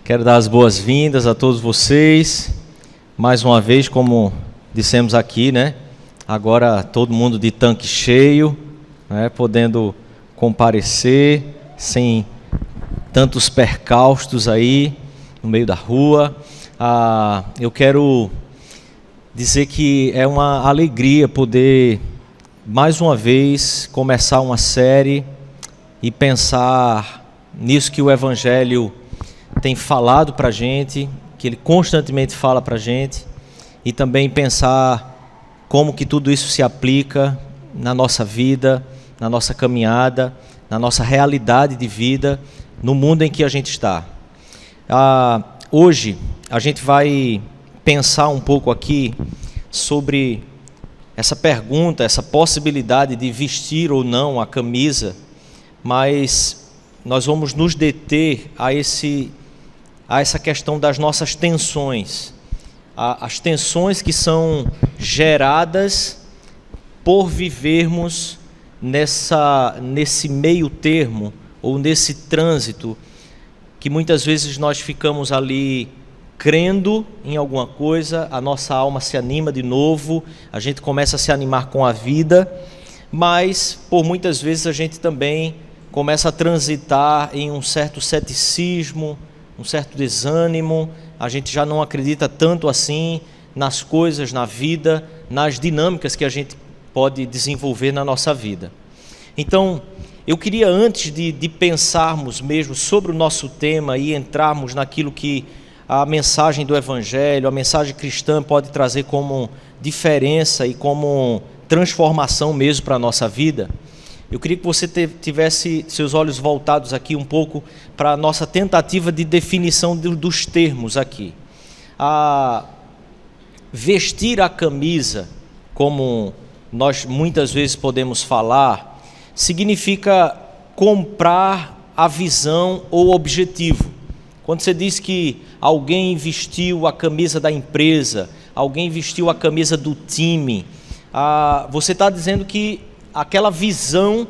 Quero dar as boas-vindas a todos vocês. Mais uma vez, como dissemos aqui, né? Agora todo mundo de tanque cheio, né? Podendo comparecer sem tantos percalços aí no meio da rua. Eu quero dizer que é uma alegria poder, mais uma vez, começar uma série e pensar nisso que o Evangelho tem falado para a gente, que ele constantemente fala para a gente, e também pensar como que tudo isso se aplica na nossa vida, na nossa caminhada, na nossa realidade de vida, no mundo em que a gente está. Hoje a gente vai pensar um pouco aqui sobre essa pergunta, essa possibilidade de vestir ou não a camisa, mas nós vamos nos deter a essa questão das nossas tensões, as tensões que são geradas por vivermos nesse meio termo, ou nesse trânsito, que muitas vezes nós ficamos ali crendo em alguma coisa, a nossa alma se anima de novo, a gente começa a se animar com a vida, mas por muitas vezes a gente também começa a transitar em um certo ceticismo, um certo desânimo, a gente já não acredita tanto assim nas coisas, na vida, nas dinâmicas que a gente pode desenvolver na nossa vida. Então, eu queria, antes de pensarmos mesmo sobre o nosso tema e entrarmos naquilo que a mensagem do Evangelho, a mensagem cristã pode trazer como diferença e como transformação mesmo para a nossa vida, eu queria que você tivesse seus olhos voltados aqui um pouco para a nossa tentativa de definição dos termos aqui. Vestir a camisa, como nós muitas vezes podemos falar, significa comprar a visão ou objetivo. Quando você diz que alguém vestiu a camisa da empresa, alguém vestiu a camisa do time, você está dizendo que aquela visão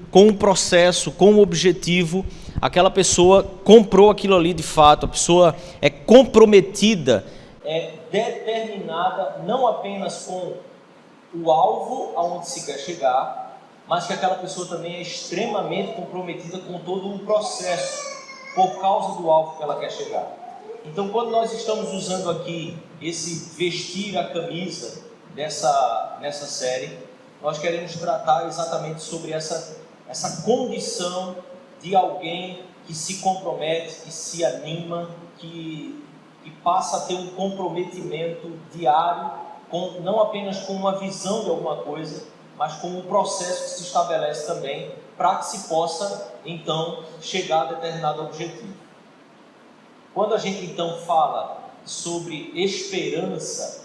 com o processo, com o objetivo, aquela pessoa comprou aquilo ali de fato, a pessoa é comprometida, é determinada não apenas com o alvo aonde se quer chegar, mas que aquela pessoa também é extremamente comprometida com todo o processo, por causa do alvo que ela quer chegar. Então, quando nós estamos usando aqui esse vestir a camisa nessa série, nós queremos tratar exatamente sobre essa condição de alguém que se compromete, que se anima, que passa a ter um comprometimento diário, não apenas com uma visão de alguma coisa, mas com um processo que se estabelece também para que se possa, então, chegar a determinado objetivo. Quando a gente, então, fala sobre esperança,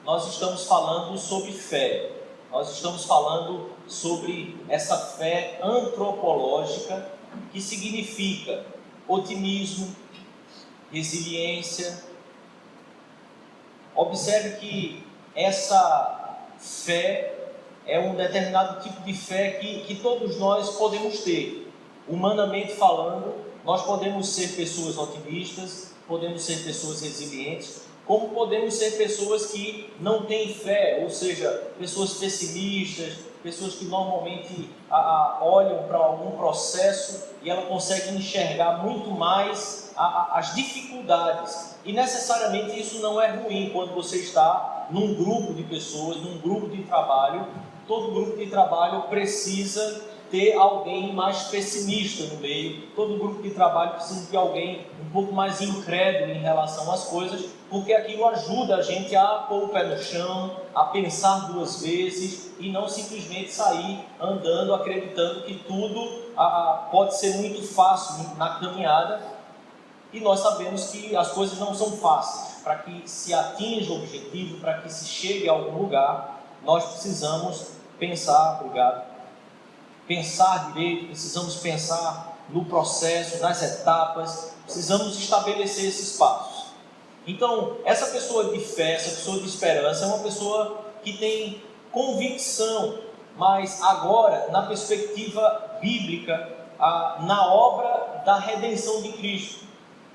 nós estamos falando sobre fé, nós estamos falando sobre essa fé antropológica que significa otimismo, resiliência. Observe que essa fé é um determinado tipo de fé que todos nós podemos ter. Humanamente falando, nós podemos ser pessoas otimistas, podemos ser pessoas resilientes, como podemos ser pessoas que não têm fé, ou seja, pessoas pessimistas, pessoas que normalmente olham para algum processo e ela consegue enxergar muito mais as dificuldades. E necessariamente isso não é ruim quando você está num grupo de pessoas, num grupo de trabalho. Todo grupo de trabalho precisa ter alguém mais pessimista no meio, todo grupo de trabalho precisa de alguém um pouco mais incrédulo em relação às coisas, porque aquilo ajuda a gente a pôr o pé no chão, a pensar duas vezes e não simplesmente sair andando acreditando que tudo pode ser muito fácil na caminhada. E nós sabemos que as coisas não são fáceis. Para que se atinja o objetivo, para que se chegue a algum lugar, nós precisamos pensar direito, precisamos pensar no processo, nas etapas, precisamos estabelecer esses passos. Então, essa pessoa de fé, essa pessoa de esperança é uma pessoa que tem convicção, mas agora, na perspectiva bíblica, na obra da redenção de Cristo.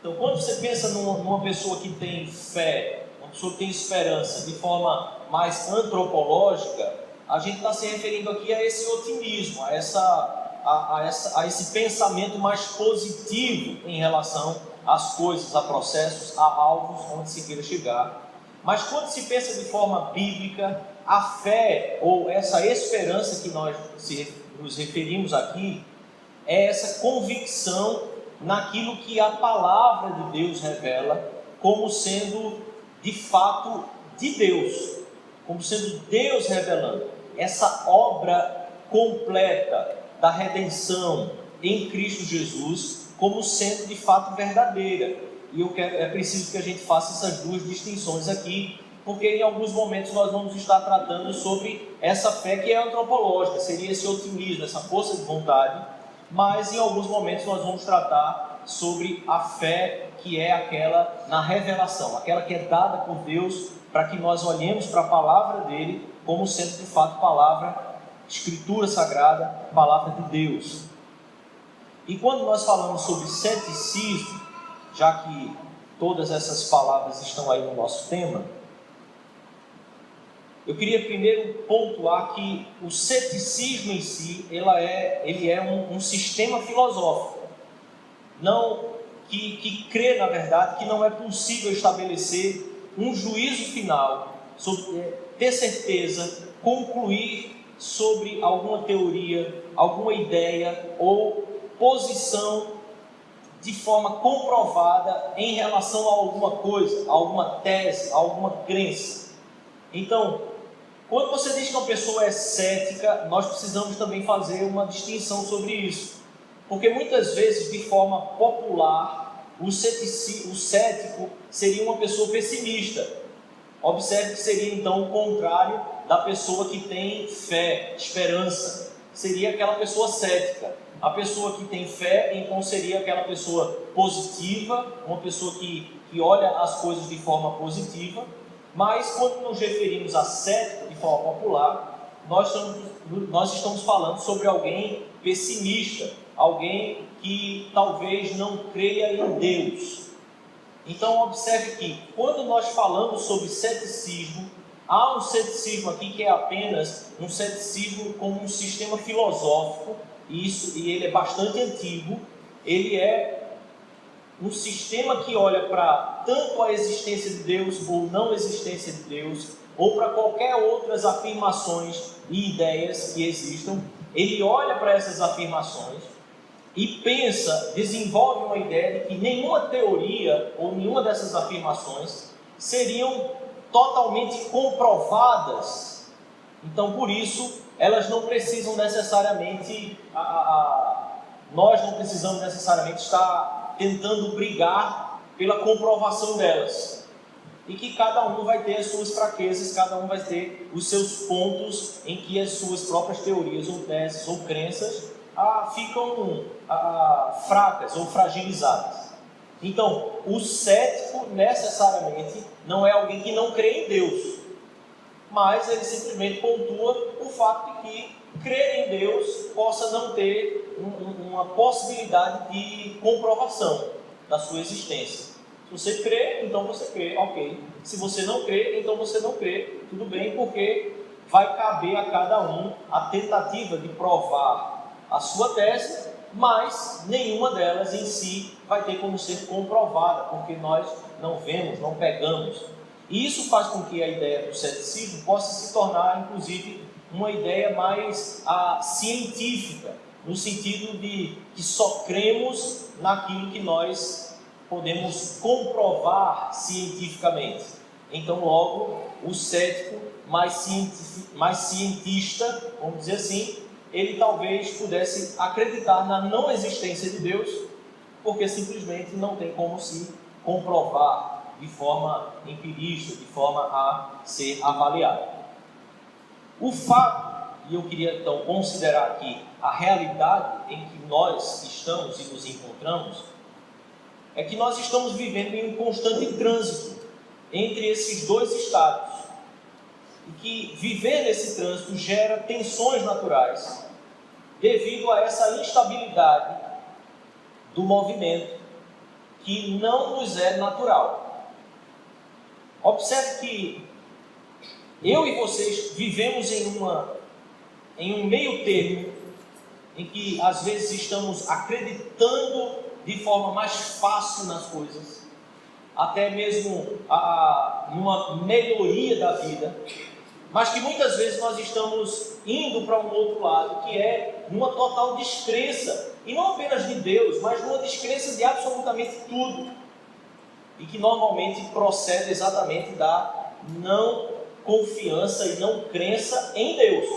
Então, quando você pensa numa pessoa que tem fé, uma pessoa que tem esperança de forma mais antropológica, a gente está se referindo aqui a esse otimismo, a esse pensamento mais positivo em relação às coisas, a processos, a alvos onde se queira chegar. Mas quando se pensa de forma bíblica, a fé ou essa esperança que nós nos referimos aqui é essa convicção naquilo que a palavra de Deus revela como sendo de fato de Deus, como sendo Deus revelando essa obra completa da redenção em Cristo Jesus como sendo de fato verdadeira. E é preciso que a gente faça essas duas distinções aqui, porque em alguns momentos nós vamos estar tratando sobre essa fé que é antropológica, seria esse otimismo, essa força de vontade, mas em alguns momentos nós vamos tratar sobre a fé que é aquela na revelação, aquela que é dada por Deus para que nós olhemos para a palavra dele como sendo de fato palavra, escritura sagrada, palavra de Deus. E quando nós falamos sobre ceticismo, já que todas essas palavras estão aí no nosso tema, eu queria primeiro pontuar que o ceticismo em si, ele é um sistema filosófico, que crê, na verdade, que não é possível estabelecer um juízo final, ter certeza, concluir sobre alguma teoria, alguma ideia ou posição de forma comprovada em relação a alguma coisa, a alguma tese, a alguma crença. Então, quando você diz que uma pessoa é cética, nós precisamos também fazer uma distinção sobre isso. Porque muitas vezes, de forma popular, o cético seria uma pessoa pessimista. Observe que seria então o contrário da pessoa que tem fé, esperança. Seria aquela pessoa cética. A pessoa que tem fé, então, seria aquela pessoa positiva, uma pessoa que olha as coisas de forma positiva. Mas quando nos referimos a cético de forma popular, nós estamos falando sobre alguém pessimista, alguém que talvez não creia em Deus. Então observe que quando nós falamos sobre ceticismo, há um ceticismo aqui que é apenas um ceticismo como um sistema filosófico, e ele é bastante antigo. Ele é um sistema que olha para tanto a existência de Deus ou não existência de Deus, ou para qualquer outras afirmações e ideias que existam. Ele olha para essas afirmações e pensa, desenvolve uma ideia de que nenhuma teoria ou nenhuma dessas afirmações seriam totalmente comprovadas. Então, por isso, elas não precisam necessariamente, nós não precisamos necessariamente estar tentando brigar pela comprovação delas. E que cada um vai ter as suas fraquezas, cada um vai ter os seus pontos em que as suas próprias teorias ou teses ou crenças ficam fracas ou fragilizadas. Então, o cético necessariamente não é alguém que não crê em Deus, mas ele simplesmente pontua o fato de que crer em Deus possa não ter uma possibilidade de comprovação da sua existência. Se você crê, então você crê, ok. Se você não crê, então você não crê, tudo bem, porque vai caber a cada um a tentativa de provar a sua tese, mas nenhuma delas em si vai ter como ser comprovada, porque nós não vemos, não pegamos. E isso faz com que a ideia do ceticismo possa se tornar, inclusive, uma ideia mais científica, no sentido de que só cremos naquilo que nós podemos comprovar cientificamente. Então, logo, o cético mais cientista, vamos dizer assim, ele talvez pudesse acreditar na não existência de Deus, porque simplesmente não tem como se comprovar de forma empirista, de forma a ser avaliado. O fato, e eu queria então considerar aqui a realidade em que nós estamos e nos encontramos, é que nós estamos vivendo em um constante trânsito entre esses dois estados, e que viver nesse trânsito gera tensões naturais, devido a essa instabilidade do movimento que não nos é natural. Observe que eu e vocês vivemos em um meio termo em que às vezes estamos acreditando de forma mais fácil nas coisas, até mesmo numa melhoria da vida, mas que muitas vezes nós estamos indo para um outro lado, que é uma total descrença, e não apenas de Deus, mas uma descrença de absolutamente tudo, e que normalmente procede exatamente da não confiança e não crença em Deus.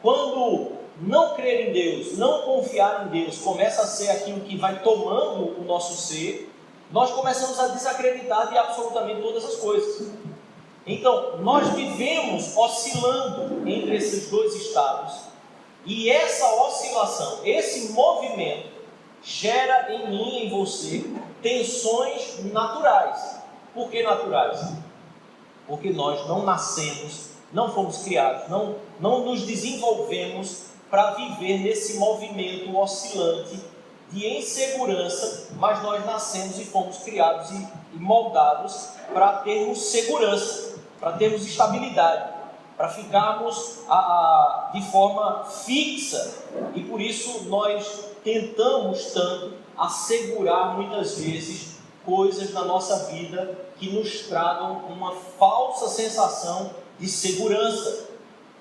Quando não crer em Deus, não confiar em Deus, começa a ser aquilo que vai tomando o nosso ser, nós começamos a desacreditar de absolutamente todas as coisas. Então, nós vivemos oscilando entre esses dois estados, e essa oscilação, esse movimento, gera em mim e em você tensões naturais. Por que naturais? Porque nós não nascemos, não fomos criados, não nos desenvolvemos para viver nesse movimento oscilante de insegurança, mas nós nascemos e fomos criados e moldados para termos segurança, para termos estabilidade, para ficarmos de forma fixa, e por isso nós tentamos tanto assegurar muitas vezes coisas na nossa vida que nos tragam uma falsa sensação de segurança.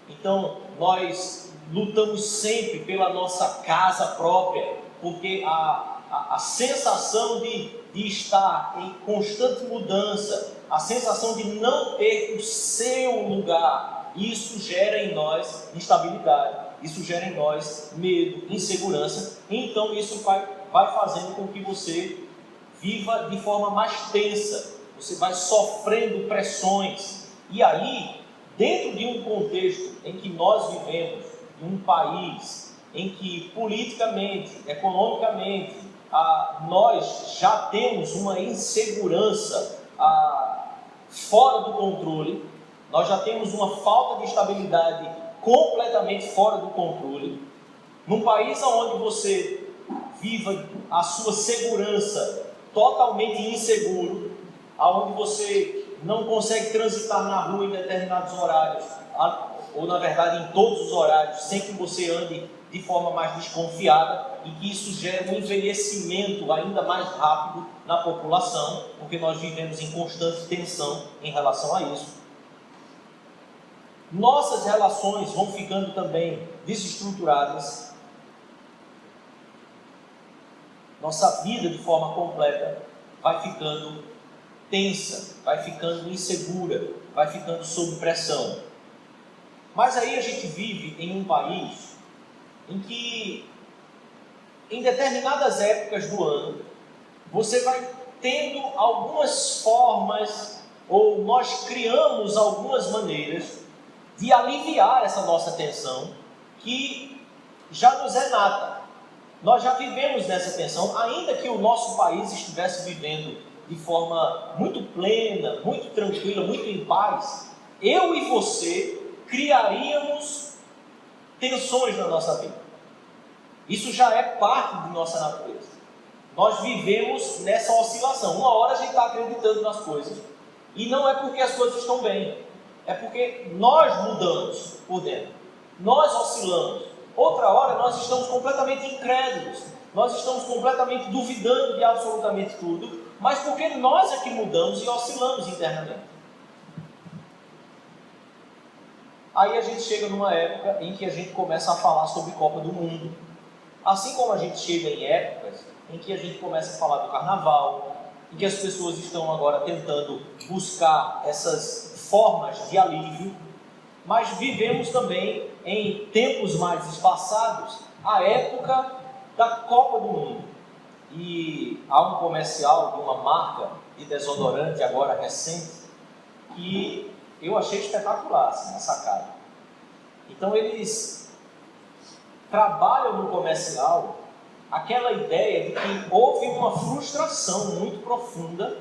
Então nós lutamos sempre pela nossa casa própria, porque a sensação de estar em constante mudança, a sensação de não ter o seu lugar, isso gera em nós instabilidade, isso gera em nós medo, insegurança. Então isso vai fazendo com que você viva de forma mais tensa, você vai sofrendo pressões. E aí, dentro de um contexto em que nós vivemos, em um país em que politicamente, economicamente, nós já temos uma insegurança fora do controle, nós já temos uma falta de estabilidade completamente fora do controle, num país onde você viva a sua segurança totalmente inseguro, onde você não consegue transitar na rua em determinados horários, ou na verdade em todos os horários, sem que você ande de forma mais desconfiada, e que isso gera um envelhecimento ainda mais rápido na população, porque nós vivemos em constante tensão em relação a isso. Nossas relações vão ficando também desestruturadas, nossa vida de forma completa vai ficando tensa, vai ficando insegura, vai ficando sob pressão. Mas aí a gente vive em um país em que, em determinadas épocas do ano, você vai tendo algumas formas, ou nós criamos algumas maneiras de aliviar essa nossa tensão, que já nos é nata. Nós já vivemos nessa tensão, ainda que o nosso país estivesse vivendo de forma muito plena, muito tranquila, muito em paz, eu e você criaríamos tensões na nossa vida. Isso já é parte de nossa natureza. Nós vivemos nessa oscilação. Uma hora a gente está acreditando nas coisas, e não é porque as coisas estão bem, é porque nós mudamos por dentro, nós oscilamos. Outra hora nós estamos completamente incrédulos, nós estamos completamente duvidando de absolutamente tudo, mas porque nós é que mudamos e oscilamos internamente. Aí a gente chega numa época em que a gente começa a falar sobre Copa do Mundo. Assim como a gente chega em épocas em que a gente começa a falar do carnaval, em que as pessoas estão agora tentando buscar essas formas de alívio, mas vivemos também em tempos mais espaçados a época da Copa do Mundo. E há um comercial de uma marca de desodorante agora recente que eu achei espetacular, assim, a sacada. Então eles trabalham no comercial aquela ideia de que houve uma frustração muito profunda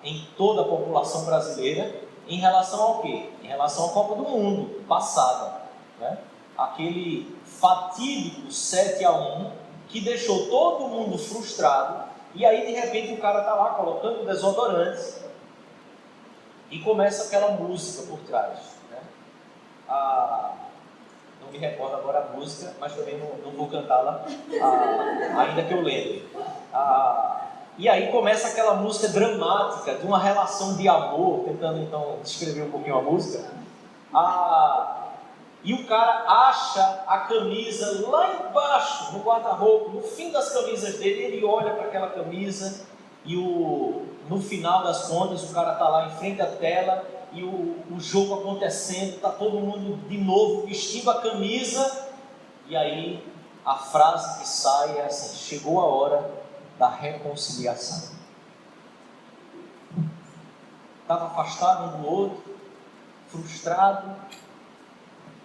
em toda a população brasileira em relação ao quê? Em relação à Copa do Mundo passada, né? Aquele fatídico 7-1 que deixou todo mundo frustrado, e aí de repente o cara está lá colocando desodorante e começa aquela música por trás, né? Não me recordo agora a música, mas também não vou cantá-la, ainda que eu lembre. E aí começa aquela música dramática de uma relação de amor, tentando então descrever um pouquinho a música. E o cara acha a camisa lá embaixo, no guarda-roupa, no fim das camisas dele, ele olha para aquela camisa e no final das contas o cara está lá em frente à tela e o jogo acontecendo, está todo mundo de novo vestindo a camisa, e aí a frase que sai é assim: chegou a hora da reconciliação. Estava afastado um do outro, frustrado,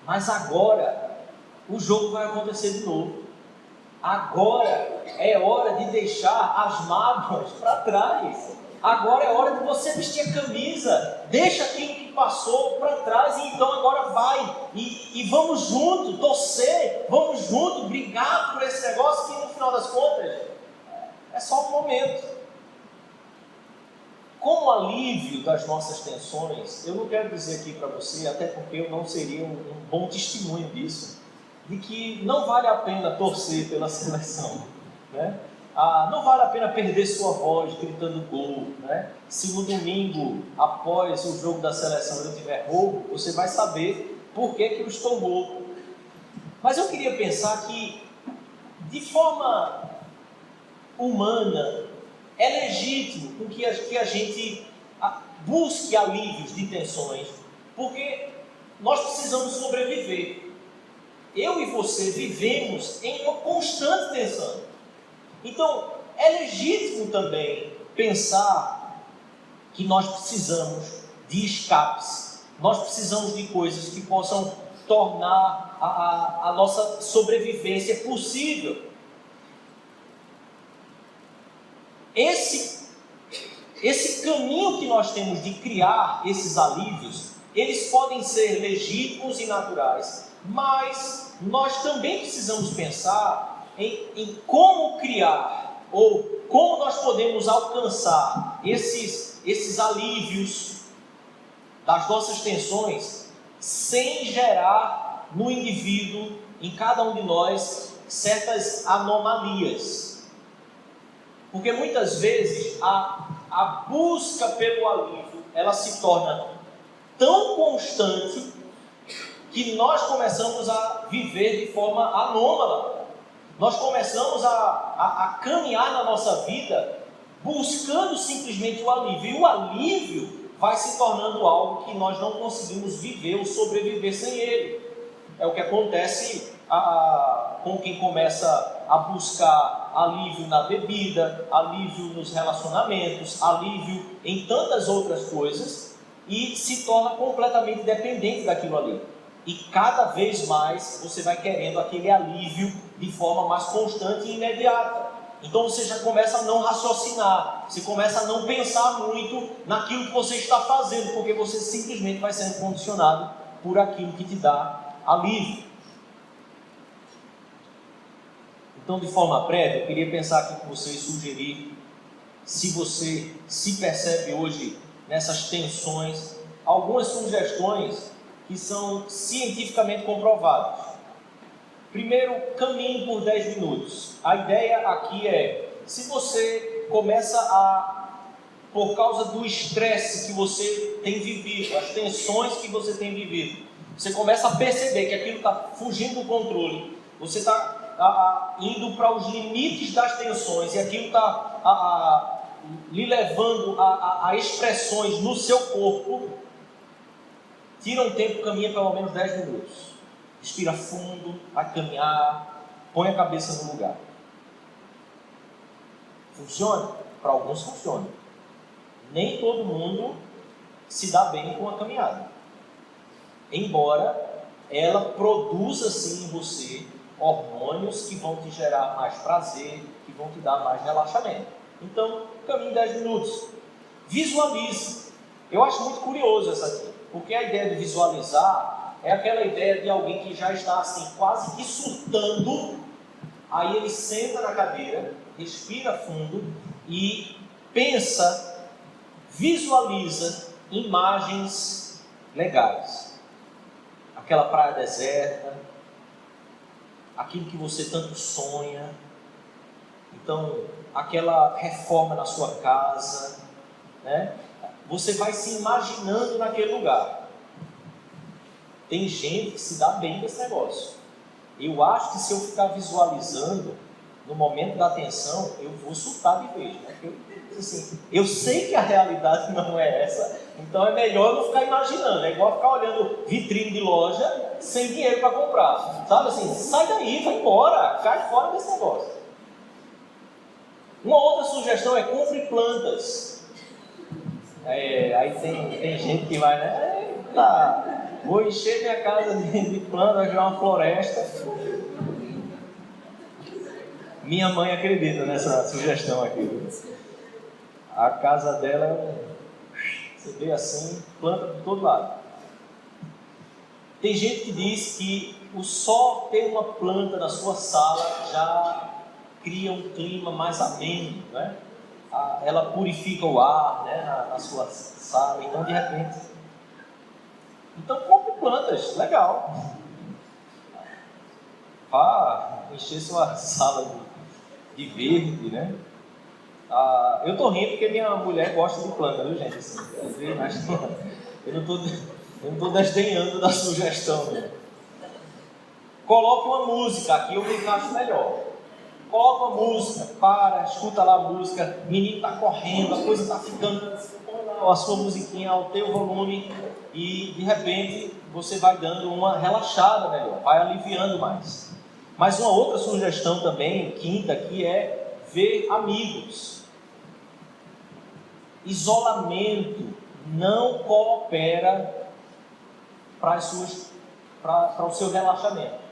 mas agora o jogo vai acontecer de novo. Agora é hora de deixar as mágoas para trás. Agora é hora de você vestir a camisa. Deixa aquilo que passou para trás e então agora vai. E vamos junto torcer, vamos junto brigar por esse negócio que no final das contas é só um momento. Como alívio das nossas tensões, eu não quero dizer aqui para você, até porque eu não seria um bom testemunho disso, de que não vale a pena torcer pela seleção, né? Não vale a pena perder sua voz gritando gol, né? Se no domingo, após o jogo da seleção, eu tiver roubo, você vai saber por que eu estou roubo. Mas eu queria pensar que, de forma humana, é legítimo que a gente busque alívios de tensões, porque nós precisamos sobreviver. Eu e você vivemos em uma constante tensão. Então, é legítimo também pensar que nós precisamos de escapes, nós precisamos de coisas que possam tornar a nossa sobrevivência possível. Esse caminho que nós temos de criar esses alívios, eles podem ser legítimos e naturais, mas nós também precisamos pensar em como criar, ou como nós podemos alcançar esses alívios das nossas tensões, sem gerar no indivíduo, em cada um de nós, certas anomalias. Porque muitas vezes a busca pelo alívio, ela se torna tão constante que nós começamos a viver de forma anômala. Nós começamos a caminhar na nossa vida buscando simplesmente o alívio. E o alívio vai se tornando algo que nós não conseguimos viver ou sobreviver sem ele. É o que acontece com quem começa a buscar alívio na bebida, alívio nos relacionamentos, alívio em tantas outras coisas, e se torna completamente dependente daquilo ali. E cada vez mais você vai querendo aquele alívio de forma mais constante e imediata. Então você já começa a não raciocinar, você começa a não pensar muito naquilo que você está fazendo, porque você simplesmente vai sendo condicionado por aquilo que te dá alívio. Então, de forma prévia, eu queria pensar aqui com você e sugerir, se você se percebe hoje nessas tensões, algumas sugestões que são cientificamente comprovadas. Primeiro, caminhe por 10 minutos. A ideia aqui é, se você começa por causa do estresse que você tem vivido, as tensões que você tem vivido, você começa a perceber que aquilo está fugindo do controle, você está indo para os limites das tensões e aquilo está lhe levando a expressões no seu corpo, tira um tempo, caminha pelo menos 10 minutos. Respira fundo, vai caminhar, põe a cabeça no lugar. Funciona? Para alguns funciona. Nem todo mundo se dá bem com a caminhada. Embora ela produza sim em você hormônios que vão te gerar mais prazer, que vão te dar mais relaxamento. Então, caminhe 10 minutos. Visualize. Eu acho muito curioso essa aqui, porque a ideia de visualizar é aquela ideia de alguém que já está assim, quase que surtando Aí ele senta na cadeira, respira fundo e pensa, visualiza imagens legais. Aquela praia deserta, aquilo que você tanto sonha. Então, aquela reforma na sua casa, né? Você vai se imaginando naquele lugar. Tem gente que se dá bem desse negócio. Eu acho que se eu ficar visualizando no momento da atenção, eu vou surtar de vez, né? Eu sei que a realidade não é essa, então é melhor não ficar imaginando. É igual ficar olhando vitrine de loja sem dinheiro para comprar, sabe assim? Sai daí, vai embora, cai fora desse negócio. Uma outra sugestão é compre plantas. Aí tem gente que vai, né? Eita, vou encher minha casa de plantas, vai virar uma floresta. Minha mãe acredita nessa sugestão aqui. A casa dela é você vê assim, planta por todo lado. Tem gente que diz que o só ter uma planta na sua sala já cria um clima mais ameno, né? Ela purifica o ar, né, na sua sala. Então, de repente, compre plantas, legal. Vá encher sua sala de verde, né? Eu estou rindo porque minha mulher gosta de planta, viu, gente? Assim, eu não estou desdenhando da sugestão, né? Coloque uma música, aqui eu me encaixo melhor. Coloca uma música, escuta lá a música, o menino está correndo, a coisa está ficando, a sua musiquinha ao teu volume e de repente você vai dando uma relaxada melhor, vai aliviando mais. Mas uma outra sugestão também, quinta aqui, é ver amigos. Isolamento não coopera para o seu relaxamento.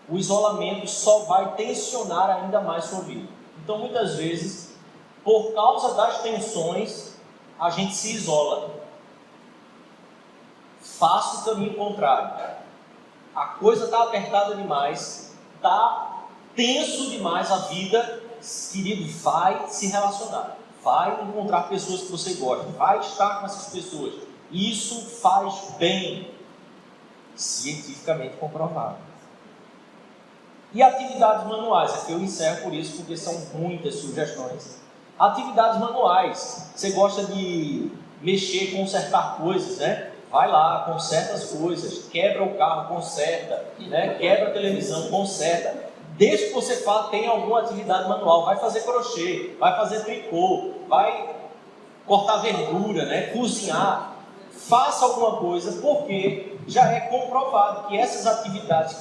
O isolamento só vai tensionar ainda mais sua vida. Então, muitas vezes, por causa das tensões, a gente se isola. Faça o caminho contrário. A coisa está apertada demais, está tenso demais a vida, querido, vai se relacionar. Vai encontrar pessoas que você gosta, vai estar com essas pessoas. Isso faz bem, cientificamente comprovado. E atividades manuais, aqui eu encerro por isso, porque são muitas sugestões. Atividades manuais, você gosta de mexer, consertar coisas, né? Vai lá, conserta as coisas, quebra o carro, conserta, né? Quebra a televisão, conserta. Desde que você tenha alguma atividade manual, vai fazer crochê, vai fazer tricô, vai cortar verdura, né? Cozinhar. Faça alguma coisa, porque já é comprovado que essas atividades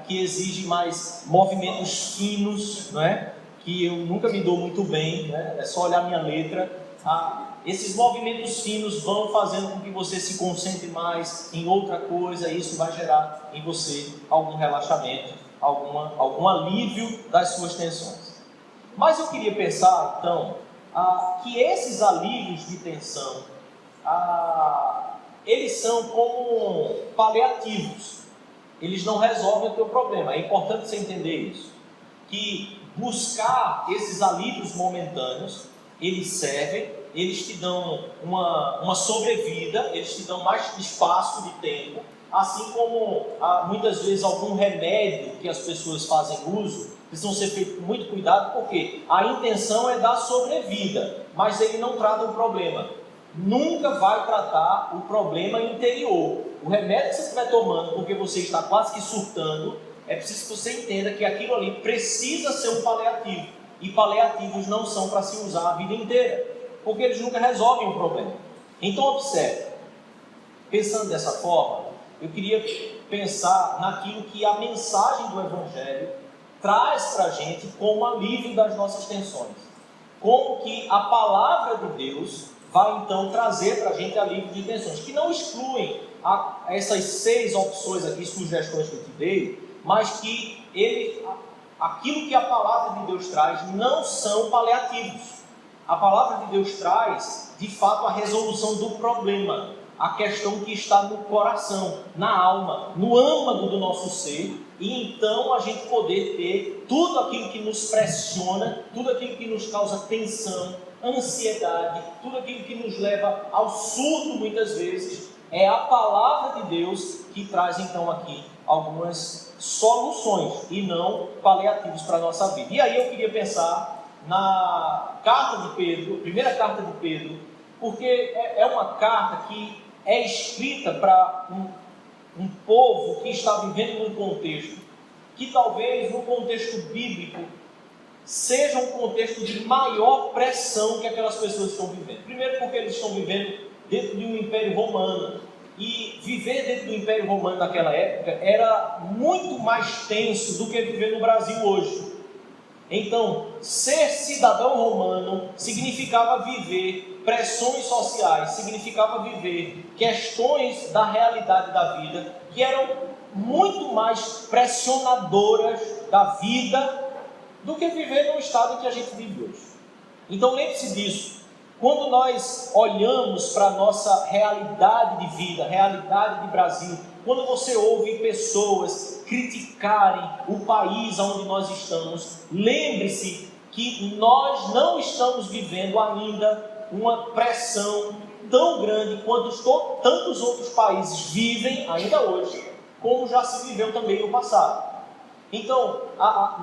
que exigem mais movimentos finos, não é? Que eu nunca me dou muito bem, né? É só olhar minha letra. Esses movimentos finos vão fazendo com que você se concentre mais em outra coisa, e isso vai gerar em você algum relaxamento, algum alívio das suas tensões. Mas eu queria pensar, então, que esses alívios de tensão, eles são como paliativos. Eles não resolvem o teu problema. É importante você entender isso. Que buscar esses alívios momentâneos, eles servem, eles te dão uma sobrevida, eles te dão mais espaço de tempo, assim como muitas vezes algum remédio que as pessoas fazem uso, precisam ser feitos com muito cuidado, porque a intenção é dar sobrevida, mas ele não trata o problema. Nunca vai tratar o problema interior. O remédio que você estiver tomando porque você está quase que surtando, é preciso que você entenda que aquilo ali precisa ser um paliativo. E paliativos não são para se usar a vida inteira, porque eles nunca resolvem o problema. Então observe, pensando dessa forma, eu queria pensar naquilo que a mensagem do Evangelho traz para a gente como alívio das nossas tensões. Como que a palavra de Deus vai então trazer para a gente alívio de tensões, que não excluem essas 6 opções aqui, sugestões que eu te dei, mas que aquilo que a palavra de Deus traz não são paliativos. A palavra de Deus traz, de fato, a resolução do problema. a questão que está no coração, na alma, no âmago do nosso ser, e então a gente poder ter tudo aquilo que nos pressiona, tudo aquilo que nos causa tensão, ansiedade, tudo aquilo que nos leva ao surto muitas vezes, é a palavra de Deus que traz então aqui algumas soluções e não paliativos para a nossa vida. E aí eu queria pensar na carta de Pedro, primeira carta de Pedro, porque é uma carta que é escrita para um povo que está vivendo num contexto que talvez no contexto bíblico seja um contexto de maior pressão que aquelas pessoas estão vivendo. Primeiro porque eles estão vivendo dentro de um império romano, e viver dentro do império romano naquela época era muito mais tenso do que viver no Brasil hoje. Então, ser cidadão romano significava viver pressões sociais, significava viver questões da realidade da vida que eram muito mais pressionadoras da vida do que viver no estado em que a gente vive hoje. Então lembre-se disso. Quando nós olhamos para a nossa realidade de vida, realidade de Brasil, quando você ouve pessoas criticarem o país onde nós estamos, lembre-se que nós não estamos vivendo ainda uma pressão tão grande quanto tantos outros países vivem ainda hoje, como já se viveu também no passado. Então,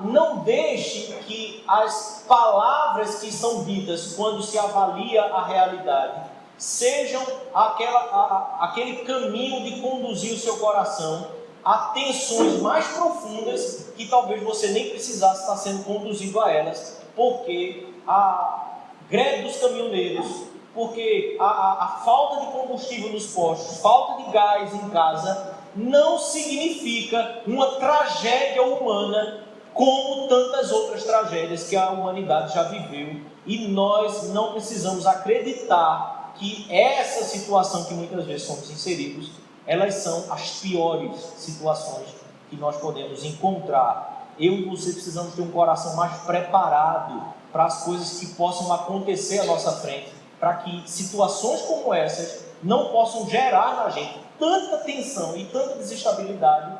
não deixe que as palavras que são ditas quando se avalia a realidade sejam aquele caminho de conduzir o seu coração a tensões mais profundas que talvez você nem precisasse estar sendo conduzido a elas, porque a greve dos caminhoneiros, porque a falta de combustível nos postos, falta de gás em casa, não significa uma tragédia humana como tantas outras tragédias que a humanidade já viveu, e nós não precisamos acreditar que essa situação que muitas vezes somos inseridos, elas são as piores situações que nós podemos encontrar. Eu e você precisamos ter um coração mais preparado para as coisas que possam acontecer à nossa frente, para que situações como essas não possam gerar na gente tanta tensão e tanta desestabilidade,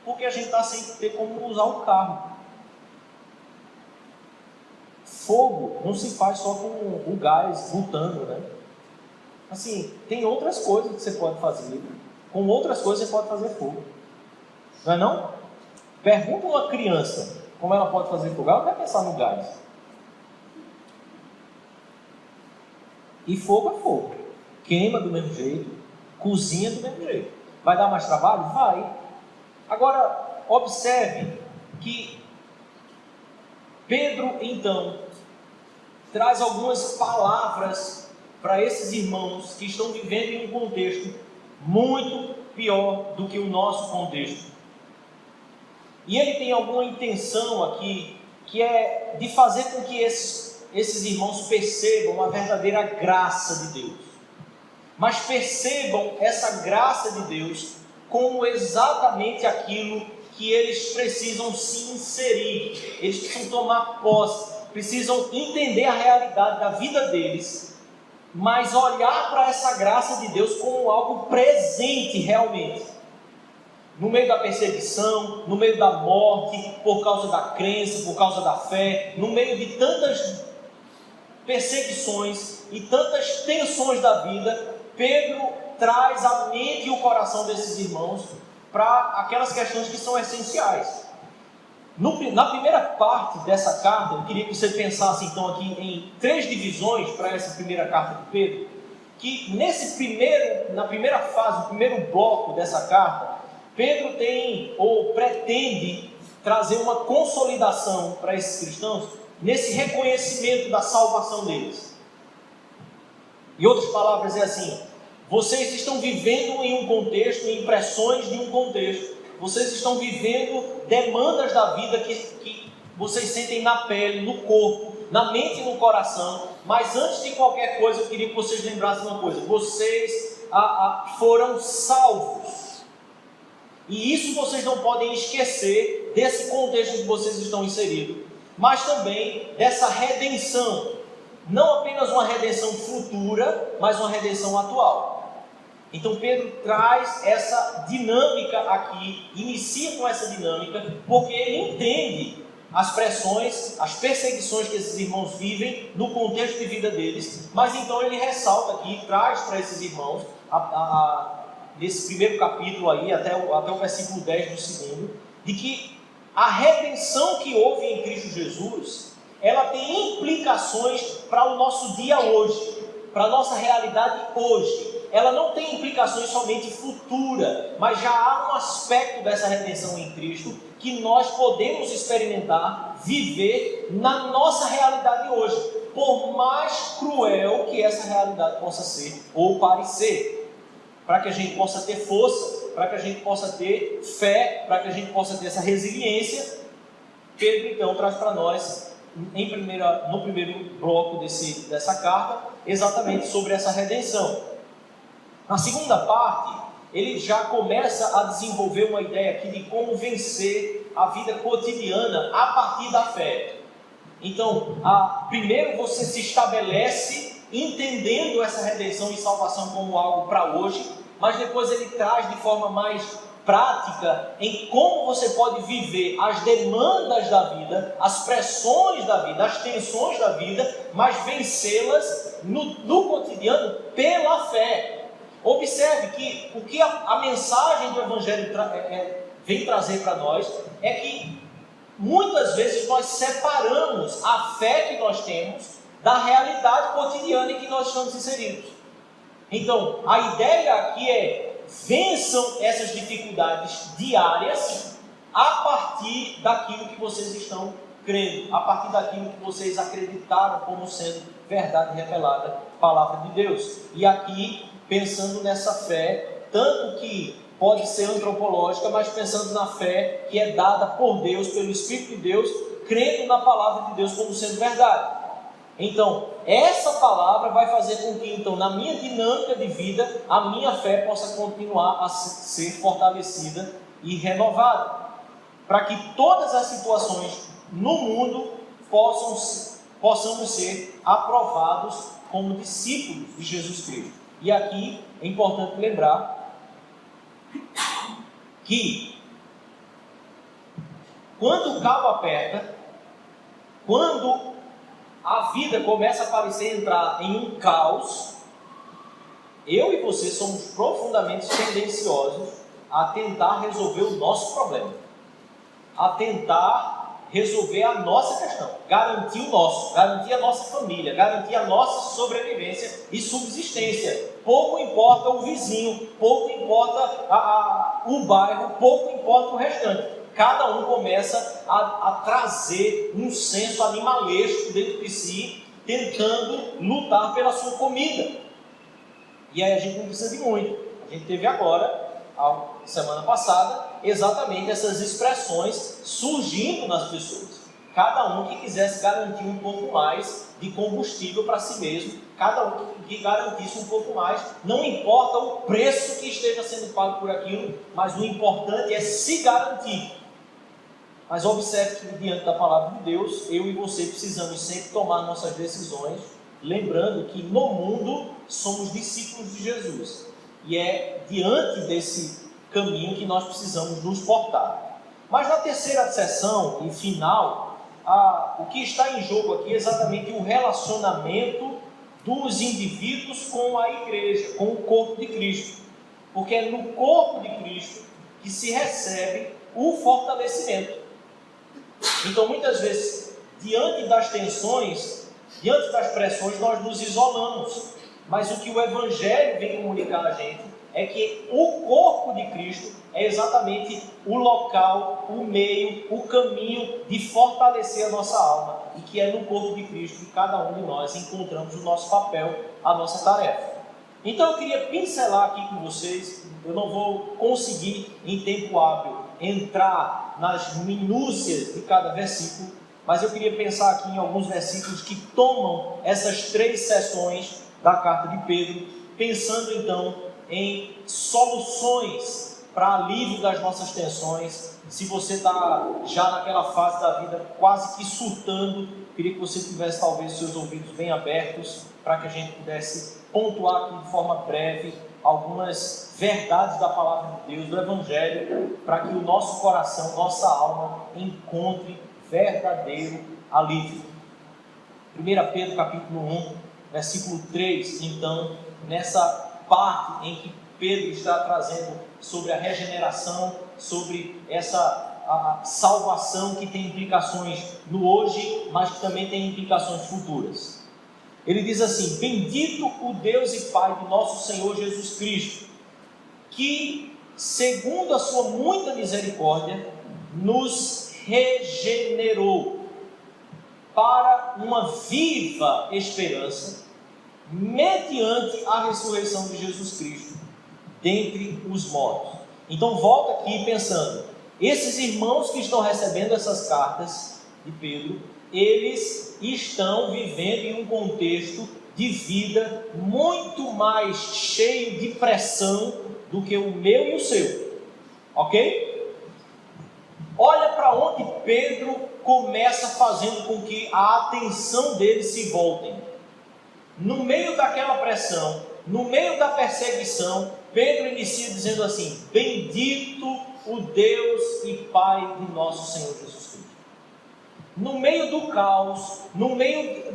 porque a gente está sem ter como usar o carro. Fogo não se faz só com o gás lutando, né? Assim, tem outras coisas que você pode fazer. Com outras coisas você pode fazer fogo. Não é não? Pergunta uma criança como ela pode fazer fogo. Ela vai pensar no gás. E fogo é fogo. Queima do mesmo jeito, cozinha do mesmo jeito. Vai dar mais trabalho? Vai. Agora, observe que Pedro, então, traz algumas palavras para esses irmãos que estão vivendo em um contexto muito pior do que o nosso contexto. E ele tem alguma intenção aqui, que é de fazer com que esses irmãos percebam a verdadeira graça de Deus. Mas percebam essa graça de Deus como exatamente aquilo que eles precisam se inserir, eles precisam tomar posse, precisam entender a realidade da vida deles, mas olhar para essa graça de Deus como algo presente realmente. No meio da perseguição, no meio da morte, por causa da crença, por causa da fé, no meio de tantas perseguições e tantas tensões da vida, Pedro traz a mente e o coração desses irmãos para aquelas questões que são essenciais. Na primeira parte dessa carta, eu queria que você pensasse então aqui em 3 divisões para essa primeira carta de Pedro, que na primeira fase, no primeiro bloco dessa carta, Pedro tem ou pretende trazer uma consolidação para esses cristãos nesse reconhecimento da salvação deles. Em outras palavras, é assim: vocês estão vivendo em um contexto, em pressões de um contexto, vocês estão vivendo demandas da vida que vocês sentem na pele, no corpo, na mente e no coração, mas antes de qualquer coisa eu queria que vocês lembrassem uma coisa: vocês foram salvos. E isso vocês não podem esquecer desse contexto que vocês estão inseridos, mas também dessa redenção, não apenas uma redenção futura, mas uma redenção atual. Então Pedro traz essa dinâmica aqui, inicia com essa dinâmica, porque ele entende as pressões, as perseguições que esses irmãos vivem no contexto de vida deles, mas então ele ressalta aqui, traz para esses irmãos, nesse primeiro capítulo aí, até o versículo 10 do segundo, de que a redenção que houve em Cristo Jesus, ela tem implicações para o nosso dia hoje, para a nossa realidade hoje. Ela não tem implicações somente futura, mas já há um aspecto dessa redenção em Cristo que nós podemos experimentar, viver na nossa realidade hoje, por mais cruel que essa realidade possa ser ou parecer, para que a gente possa ter força, para que a gente possa ter fé, para que a gente possa ter essa resiliência. Pedro então traz para nós, no primeiro bloco dessa carta, exatamente sobre essa redenção. Na segunda parte, ele já começa a desenvolver uma ideia aqui de como vencer a vida cotidiana a partir da fé. Então, primeiro você se estabelece entendendo essa redenção e salvação como algo para hoje, mas depois ele traz de forma mais prática em como você pode viver as demandas da vida, as pressões da vida, as tensões da vida, mas vencê-las no cotidiano pela fé. Observe que o que a mensagem do Evangelho vem trazer para nós é que muitas vezes nós separamos a fé que nós temos da realidade cotidiana em que nós estamos inseridos. Então, a ideia aqui é: vençam essas dificuldades diárias a partir daquilo que vocês estão crendo, a partir daquilo que vocês acreditaram como sendo verdade revelada, palavra de Deus. E aqui, pensando nessa fé, tanto que pode ser antropológica, mas pensando na fé que é dada por Deus, pelo Espírito de Deus, crendo na palavra de Deus como sendo verdade. Então, essa palavra vai fazer com que, então, na minha dinâmica de vida, a minha fé possa continuar a ser fortalecida e renovada, para que todas as situações no mundo possamos ser aprovados como discípulos de Jesus Cristo. E aqui é importante lembrar que quando o cabo aperta, quando a vida começa a entrar em um caos, eu e você somos profundamente tendenciosos a tentar resolver o nosso problema, a tentar resolver a nossa questão, garantir o nosso, garantir a nossa família, garantir a nossa sobrevivência e subsistência. Pouco importa o vizinho, pouco importa o bairro, pouco importa o restante. Cada um começa a trazer um senso animalesco dentro de si, tentando lutar pela sua comida. E aí a gente não precisa de muito. A gente teve agora, semana passada, exatamente essas expressões surgindo nas pessoas. Cada um que quisesse garantir um pouco mais de combustível para si mesmo, cada um que garantisse um pouco mais, não importa o preço que esteja sendo pago por aquilo, mas o importante é se garantir. Mas observe que diante da palavra de Deus, eu e você precisamos sempre tomar nossas decisões, lembrando que no mundo somos discípulos de Jesus. E é diante desse caminho que nós precisamos nos portar. Mas na terceira sessão e final, o que está em jogo aqui é exatamente o relacionamento dos indivíduos com a igreja, com o corpo de Cristo. Porque é no corpo de Cristo que se recebe o fortalecimento. Então, muitas vezes, diante das tensões, diante das pressões, nós nos isolamos. Mas o que o Evangelho vem comunicar a gente é que o corpo de Cristo é exatamente o local, o meio, o caminho de fortalecer a nossa alma. E que é no corpo de Cristo que cada um de nós encontramos o nosso papel, a nossa tarefa. Então eu queria pincelar aqui com vocês, eu não vou conseguir em tempo hábil entrar nas minúcias de cada versículo, mas eu queria pensar aqui em alguns versículos que tomam essas três sessões da carta de Pedro, pensando então em soluções para alívio das nossas tensões. Se você está já naquela fase da vida quase que surtando, queria que você tivesse talvez seus ouvidos bem abertos para que a gente pudesse pontuar aqui de forma breve algumas verdades da palavra de Deus, do Evangelho, para que o nosso coração, nossa alma encontre verdadeiro alívio. 1 Pedro capítulo 1, versículo 3, então, nessa parte em que Pedro está trazendo sobre a regeneração, sobre essa a salvação que tem implicações no hoje, mas que também tem implicações futuras. Ele diz assim: bendito o Deus e Pai do nosso Senhor Jesus Cristo, que, segundo a sua muita misericórdia, nos regenerou para uma viva esperança, mediante a ressurreição de Jesus Cristo dentre os mortos. Então volta aqui pensando, esses irmãos que estão recebendo essas cartas de Pedro, eles estão vivendo em um contexto de vida muito mais cheio de pressão do que o meu e o seu, ok? Olha para onde Pedro começa fazendo com que a atenção deles se voltem. No meio daquela pressão, no meio da perseguição, Pedro inicia dizendo assim: bendito o Deus e Pai de nosso Senhor Jesus Cristo. No meio do caos, no meio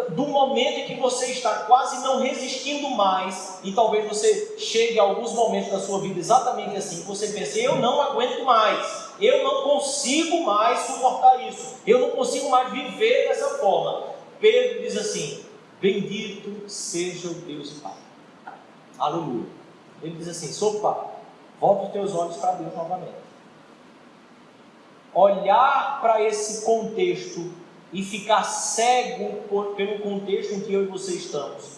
do momento em que você está quase não resistindo mais, e talvez você chegue a alguns momentos da sua vida exatamente assim, você pensa: eu não aguento mais, eu não consigo mais suportar isso, eu não consigo mais viver dessa forma. Pedro diz assim: bendito seja o Deus e Pai. Aleluia. Ele diz assim: sou Pai, volta os teus olhos para Deus novamente. Olhar para esse contexto e ficar cego pelo contexto em que eu e você estamos,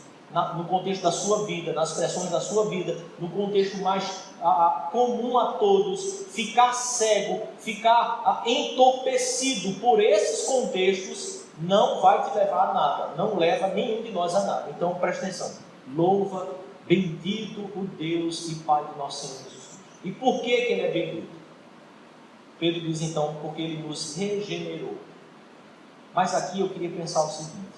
no contexto da sua vida, nas pressões da sua vida, no contexto mais comum a todos, ficar cego, ficar entorpecido por esses contextos, não vai te levar a nada, não leva nenhum de nós a nada. Então presta atenção, louva, bendito o Deus e Pai do nosso Senhor Jesus Cristo. E por que Ele é bendito? Pedro diz então, porque Ele nos regenerou. Mas aqui eu queria pensar o seguinte: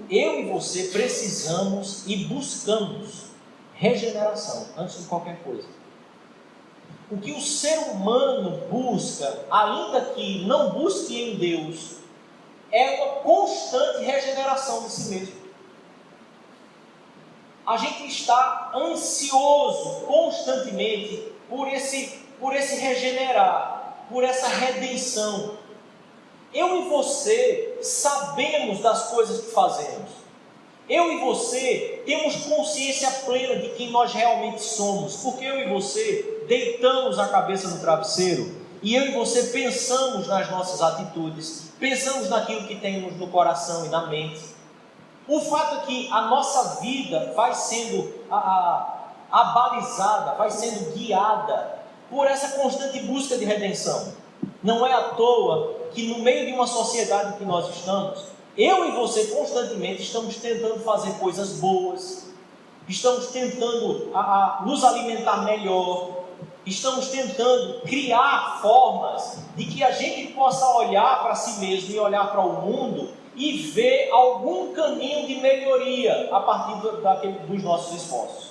eu e você precisamos e buscamos regeneração antes de qualquer coisa. O que o ser humano busca, ainda que não busque em Deus, é uma constante regeneração de si mesmo. A gente está ansioso constantemente por esse regenerar, por essa redenção. Eu e você sabemos das coisas que fazemos. Eu e você temos consciência plena de quem nós realmente somos, porque eu e você deitamos a cabeça no travesseiro e eu e você pensamos nas nossas atitudes, pensamos naquilo que temos no coração e na mente. O fato é que a nossa vida vai sendo abalizada, vai sendo guiada por essa constante busca de redenção. Não é à toa que no meio de uma sociedade em que nós estamos, eu e você constantemente estamos tentando fazer coisas boas, estamos tentando nos alimentar melhor, estamos tentando criar formas de que a gente possa olhar para si mesmo e olhar para o mundo e ver algum caminho de melhoria a partir dos nossos esforços.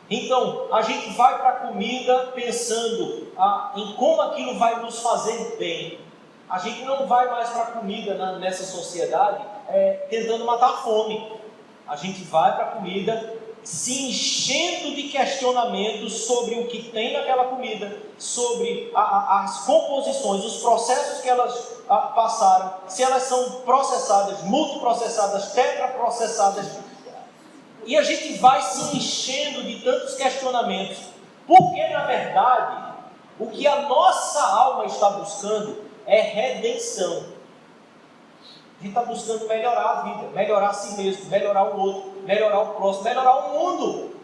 Então, a gente vai para a comida pensando em como aquilo vai nos fazer bem. A gente não vai mais para a comida nessa sociedade tentando matar a fome. A gente vai para a comida se enchendo de questionamentos sobre o que tem naquela comida, sobre as composições, os processos que elas passaram, se elas são processadas, multiprocessadas, tetraprocessadas. E a gente vai se enchendo de tantos questionamentos, porque na verdade o que a nossa alma está buscando é redenção. A gente está buscando melhorar a vida, melhorar a si mesmo, melhorar o outro, melhorar o próximo, melhorar o mundo.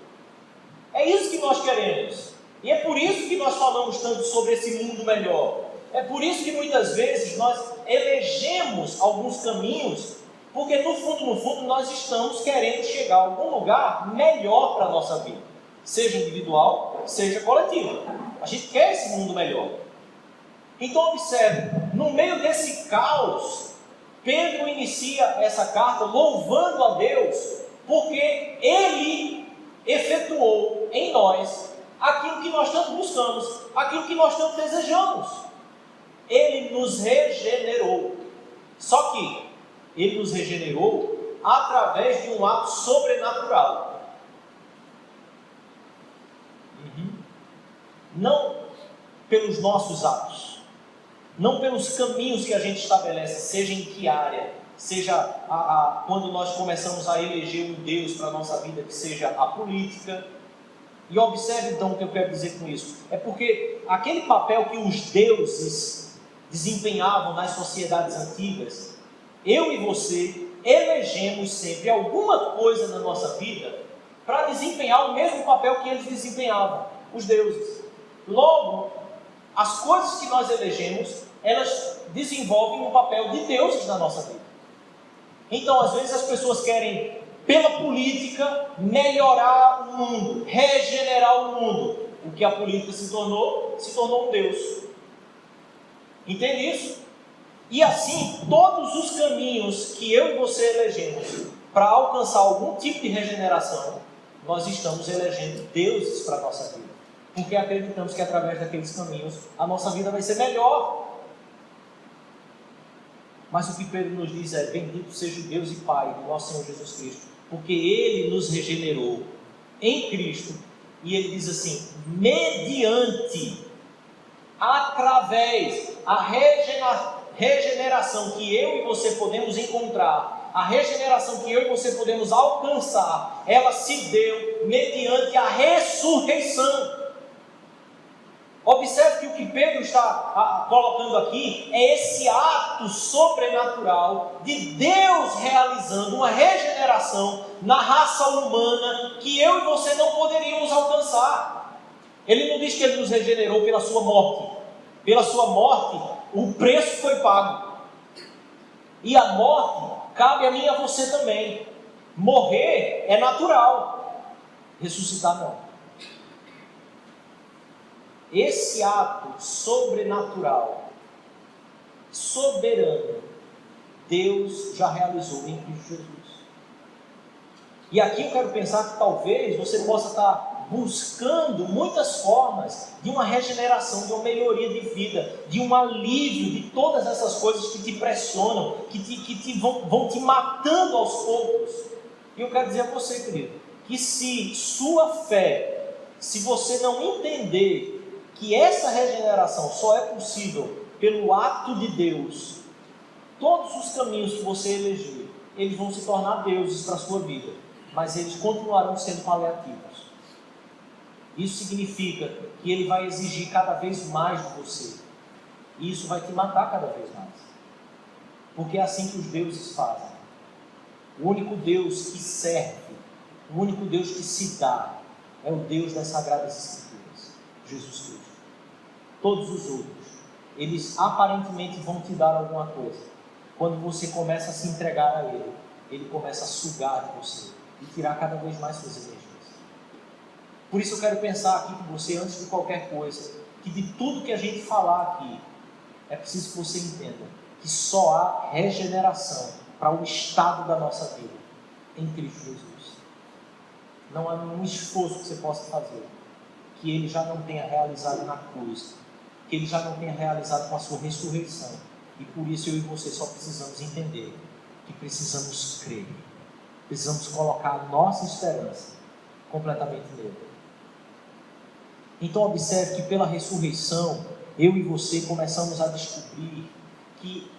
É isso que nós queremos. E é por isso que nós falamos tanto sobre esse mundo melhor. É por isso que muitas vezes nós elegemos alguns caminhos, porque no fundo nós estamos querendo chegar a algum lugar melhor para a nossa vida, seja individual, seja coletivo. A gente quer esse mundo melhor. Então observe, no meio desse caos, Pedro inicia essa carta louvando a Deus, porque Ele efetuou em nós aquilo que nós tanto buscamos, aquilo que nós tanto desejamos. Ele nos regenerou. Só que Ele nos regenerou através de um ato sobrenatural. Não pelos nossos atos, não pelos caminhos que a gente estabelece, seja em que área, seja quando nós começamos a eleger um Deus para a nossa vida, que seja a política. E observe então o que eu quero dizer com isso. É porque aquele papel que os deuses desempenhavam nas sociedades antigas, eu e você elegemos sempre alguma coisa na nossa vida para desempenhar o mesmo papel que eles desempenhavam, os deuses. Logo, as coisas que nós elegemos, elas desenvolvem um papel de deuses na nossa vida. Então, às vezes as pessoas querem, pela política, melhorar o mundo, regenerar o mundo. O que a política se tornou um Deus. Entende isso? E assim, todos os caminhos que eu e você elegemos para alcançar algum tipo de regeneração, nós estamos elegendo deuses para a nossa vida. Porque acreditamos que através daqueles caminhos a nossa vida vai ser melhor. Mas o que Pedro nos diz é: bendito seja o Deus e Pai do nosso Senhor Jesus Cristo, porque Ele nos regenerou em Cristo. E Ele diz assim: mediante, através, a regeneração que eu e você podemos encontrar, a regeneração que eu e você podemos alcançar, ela se deu mediante a ressurreição. Observe que o que Pedro está colocando aqui é esse ato sobrenatural de Deus realizando uma regeneração na raça humana que eu e você não poderíamos alcançar. Ele não diz que Ele nos regenerou pela sua morte. Pela sua morte, o preço foi pago. E a morte cabe a mim e a você também. Morrer é natural, ressuscitar não. Esse ato sobrenatural, soberano, Deus já realizou em Cristo Jesus. E aqui eu quero pensar que talvez você possa estar buscando muitas formas de uma regeneração, de uma melhoria de vida, de um alívio de todas essas coisas que te pressionam, que vão te matando aos poucos. E eu quero dizer a você, querido, que se sua fé, se você não entender que essa regeneração só é possível pelo ato de Deus, todos os caminhos que você eleger, eles vão se tornar deuses para a sua vida, mas eles continuarão sendo paliativos. Isso significa que Ele vai exigir cada vez mais de você, e isso vai te matar cada vez mais, porque é assim que os deuses fazem. O único Deus que serve, o único Deus que se dá, é o Deus das Sagradas Escrituras, Jesus Cristo. Todos os outros, eles aparentemente vão te dar alguma coisa. Quando você começa a se entregar a Ele, Ele começa a sugar de você e tirar cada vez mais suas energias. Por isso eu quero pensar aqui com você, antes de qualquer coisa, que de tudo que a gente falar aqui, é preciso que você entenda que só há regeneração para o estado da nossa vida em Cristo Jesus. Não há nenhum esforço que você possa fazer que Ele já não tenha realizado na cruz, que Ele já não tenha realizado com a sua ressurreição. E por isso eu e você só precisamos entender que precisamos crer, precisamos colocar a nossa esperança completamente nele. Então observe que pela ressurreição, eu e você começamos a descobrir que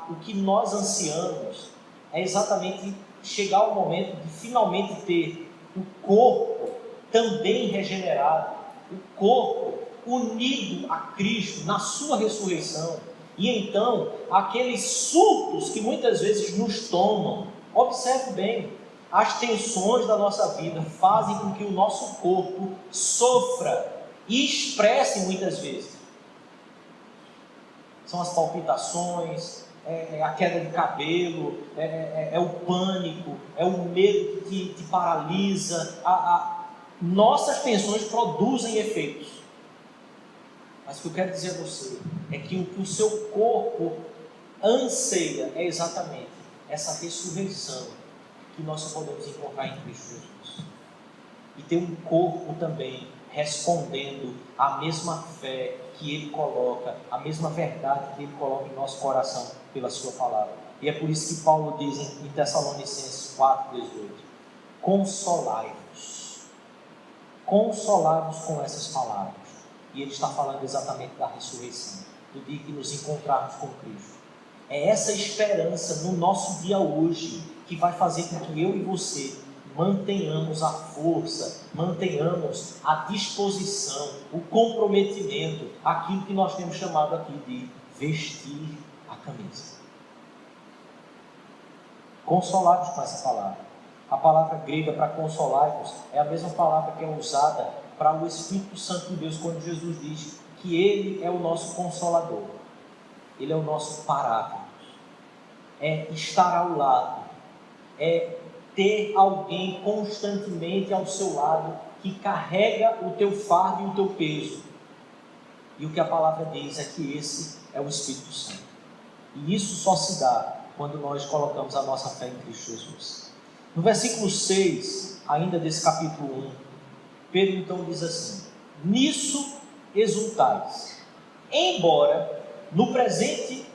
o que nós ansiamos é exatamente chegar ao momento de finalmente ter o corpo também regenerado, o corpo unido a Cristo na sua ressurreição. E então, aqueles surtos que muitas vezes nos tomam, observe bem, as tensões da nossa vida fazem com que o nosso corpo sofra e expresse muitas vezes. São as palpitações, a queda de cabelo, é o pânico, é o medo que te paralisa. Nossas tensões produzem efeitos. Mas o que eu quero dizer a você é que o que o seu corpo anseia é exatamente essa ressurreição que nós só podemos encontrar em Cristo Jesus. E ter um corpo também respondendo à mesma fé que Ele coloca, a mesma verdade que Ele coloca em nosso coração pela Sua palavra. E é por isso que Paulo diz em Tessalonicenses 4:18: consolai-vos. Consolai-vos com essas palavras. E ele está falando exatamente da ressurreição, do dia que nos encontrarmos com Cristo. É essa esperança no nosso dia hoje que vai fazer com que eu e você mantenhamos a força, mantenhamos a disposição, o comprometimento, aquilo que nós temos chamado aqui de vestir a camisa. Consolar-vos com essa palavra. A palavra grega para consolar-vos é a mesma palavra que é usada para o Espírito Santo de Deus, quando Jesus diz que Ele é o nosso Consolador, Ele é o nosso Paráclito, é estar ao lado, é ter alguém constantemente ao seu lado que carrega o teu fardo e o teu peso. E o que a palavra diz é que esse é o Espírito Santo. E isso só se dá quando nós colocamos a nossa fé em Cristo Jesus. No versículo 6, ainda desse capítulo 1, Pedro então diz assim: nisso exultais, embora no presente,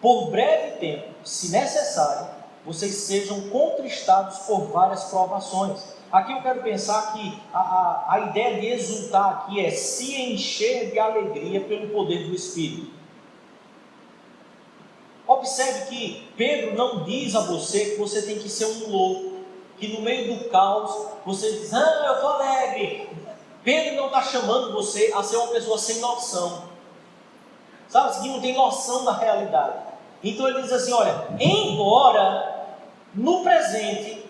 por breve tempo, se necessário, vocês sejam contristados por várias provações. Aqui eu quero pensar que a ideia de exultar aqui é se encher de alegria pelo poder do Espírito. Observe que Pedro não diz a você que você tem que ser um louco, que no meio do caos você diz: ah, eu estou alegre. Pedro não está chamando você a ser uma pessoa sem noção, sabe, que não tem noção da realidade. Então ele diz assim: olha, embora no presente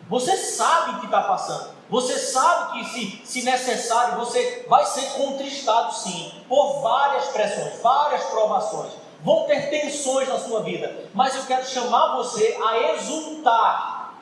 você sabe o que está passando, você sabe que se necessário você vai ser contristado sim, por várias pressões, várias provações, vão ter tensões na sua vida, mas eu quero chamar você a exultar,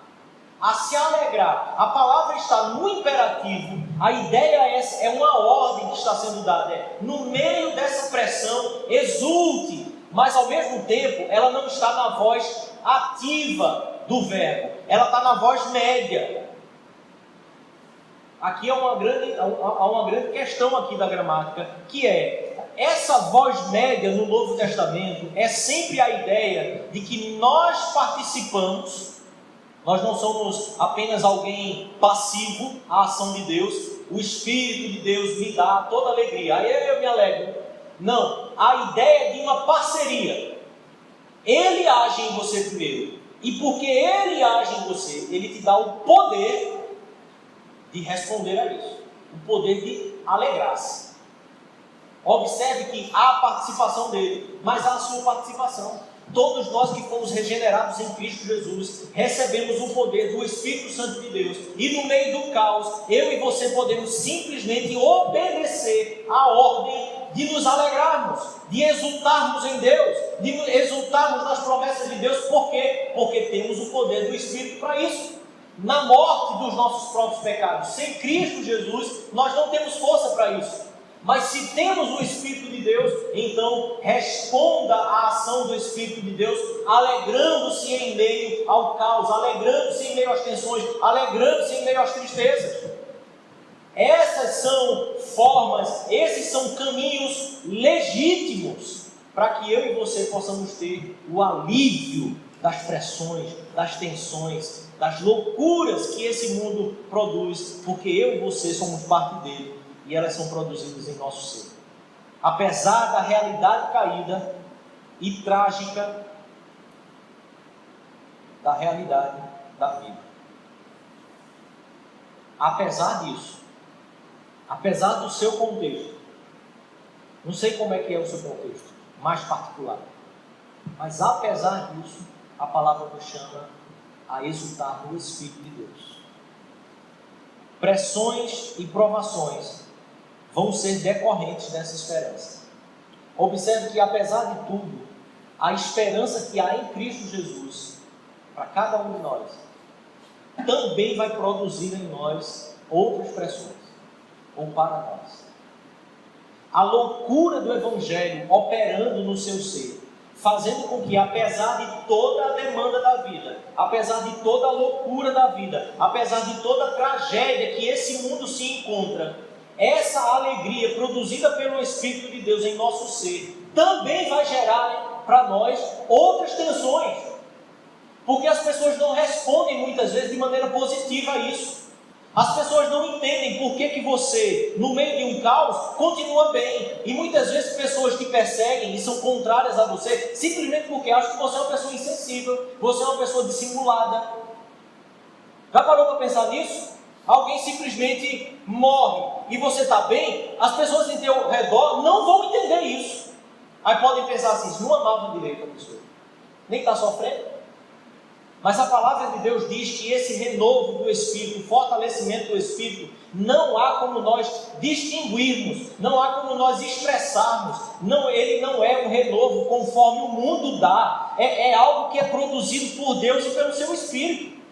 a se alegrar. A palavra está no imperativo, a ideia é uma ordem que está sendo dada, no meio dessa pressão, exulte, mas ao mesmo tempo ela não está na voz ativa do verbo, ela está na voz média. Aqui há uma grande questão aqui da gramática, que é, essa voz média no Novo Testamento é sempre a ideia de que nós participamos, nós não somos apenas alguém passivo à ação de Deus, o Espírito de Deus me dá toda alegria, aí eu me alegro. Não, a ideia é de uma parceria. Ele age em você primeiro, e porque Ele age em você, Ele te dá o poder de responder a isso, o poder de alegrar-se. Observe que há a participação dele, mas há a sua participação. Todos nós que fomos regenerados em Cristo Jesus, recebemos o poder do Espírito Santo de Deus, e no meio do caos, eu e você podemos simplesmente obedecer à ordem de nos alegrarmos, de exultarmos em Deus, de exultarmos nas promessas de Deus. Por quê? Porque temos o poder do Espírito para isso. Na morte dos nossos próprios pecados, sem Cristo Jesus, nós não temos força para isso. Mas se temos o Espírito de Deus, então responda à ação do Espírito de Deus, alegrando-se em meio ao caos, alegrando-se em meio às tensões, alegrando-se em meio às tristezas. Essas são formas, esses são caminhos legítimos para que eu e você possamos ter o alívio das pressões, das tensões, das loucuras que esse mundo produz, porque eu e você somos parte dele. E elas são produzidas em nosso ser. Apesar da realidade caída e trágica da realidade da vida. Apesar disso, apesar do seu contexto, não sei como é que é o seu contexto mais particular, mas apesar disso, a palavra nos chama a exultar no Espírito de Deus. Pressões e provações vão ser decorrentes dessa esperança. Observe que, apesar de tudo, a esperança que há em Cristo Jesus, para cada um de nós, também vai produzir em nós outras pressões, ou para nós. A loucura do Evangelho operando no seu ser, fazendo com que, apesar de toda a demanda da vida, apesar de toda a loucura da vida, apesar de toda a tragédia que esse mundo se encontra, essa alegria produzida pelo Espírito de Deus em nosso ser também vai gerar para nós outras tensões, porque as pessoas não respondem muitas vezes de maneira positiva a isso. As pessoas não entendem por que você, no meio de um caos, continua bem. E muitas vezes pessoas te perseguem e são contrárias a você, simplesmente porque acham que você é uma pessoa insensível, você é uma pessoa dissimulada. Já parou para pensar nisso? Alguém simplesmente morre e você está bem, as pessoas em teu redor não vão entender isso. Aí podem pensar assim, isso não amava direito a pessoa, nem está sofrendo. Mas a palavra de Deus diz que esse renovo do Espírito, o fortalecimento do Espírito, não há como nós distinguirmos, não há como nós expressarmos. Não, ele não é um renovo conforme o mundo dá, é algo que é produzido por Deus e pelo seu Espírito.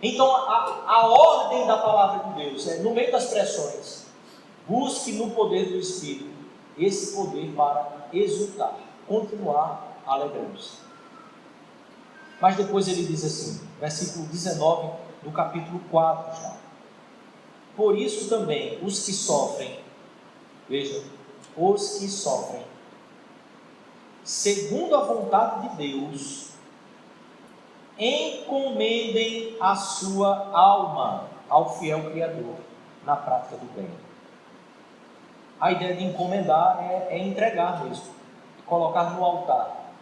Então a ordem da palavra de Deus é, no meio das pressões, busque no poder do Espírito esse poder para exultar, continuar alegrando-se. Mas depois ele diz assim, versículo 19 do capítulo 4 já. Por isso também os que sofrem, veja, os que sofrem, segundo a vontade de Deus, encomendem a sua alma ao fiel Criador na prática do bem. A ideia de encomendar é entregar mesmo, colocar no altar,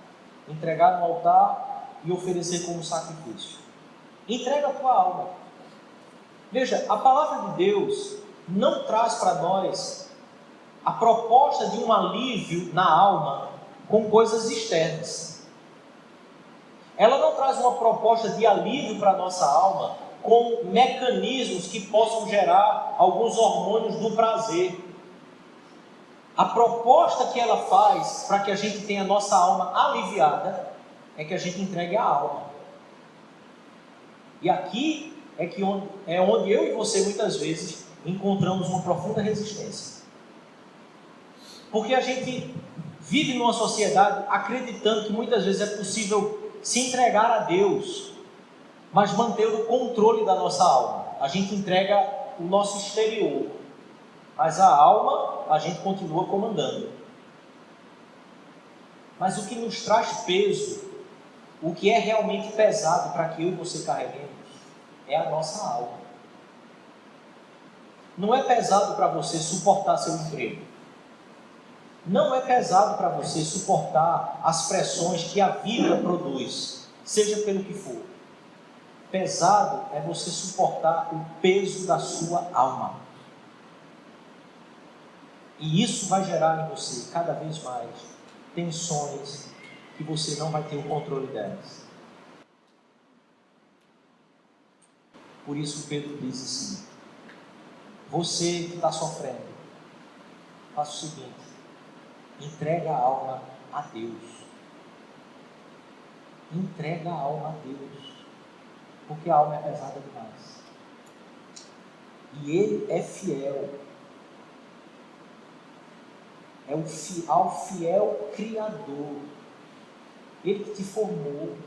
entregar no altar e oferecer como sacrifício. Entrega a tua alma. Veja, a palavra de Deus não traz para nós a proposta de um alívio na alma com coisas externas. Ela não traz uma proposta de alívio para a nossa alma com mecanismos que possam gerar alguns hormônios do prazer. A proposta que ela faz para que a gente tenha a nossa alma aliviada é que a gente entregue a alma. E aqui é onde eu e você muitas vezes encontramos uma profunda resistência. Porque a gente vive numa sociedade acreditando que muitas vezes é possível se entregar a Deus, mas manter o controle da nossa alma. A gente entrega o nosso exterior, mas a alma a gente continua comandando. Mas o que nos traz peso, o que é realmente pesado para que eu e você carreguemos, é a nossa alma. Não é pesado para você suportar seu emprego. Não é pesado para você suportar as pressões que a vida produz, seja pelo que for. Pesado é você suportar o peso da sua alma. E isso vai gerar em você cada vez mais tensões que você não vai ter o controle delas. Por isso Pedro diz assim: você que está sofrendo, faça o seguinte, entrega a alma a Deus. Entrega a alma a Deus, porque a alma é pesada demais. E Ele é fiel. É ao fiel Criador. Ele que te formou.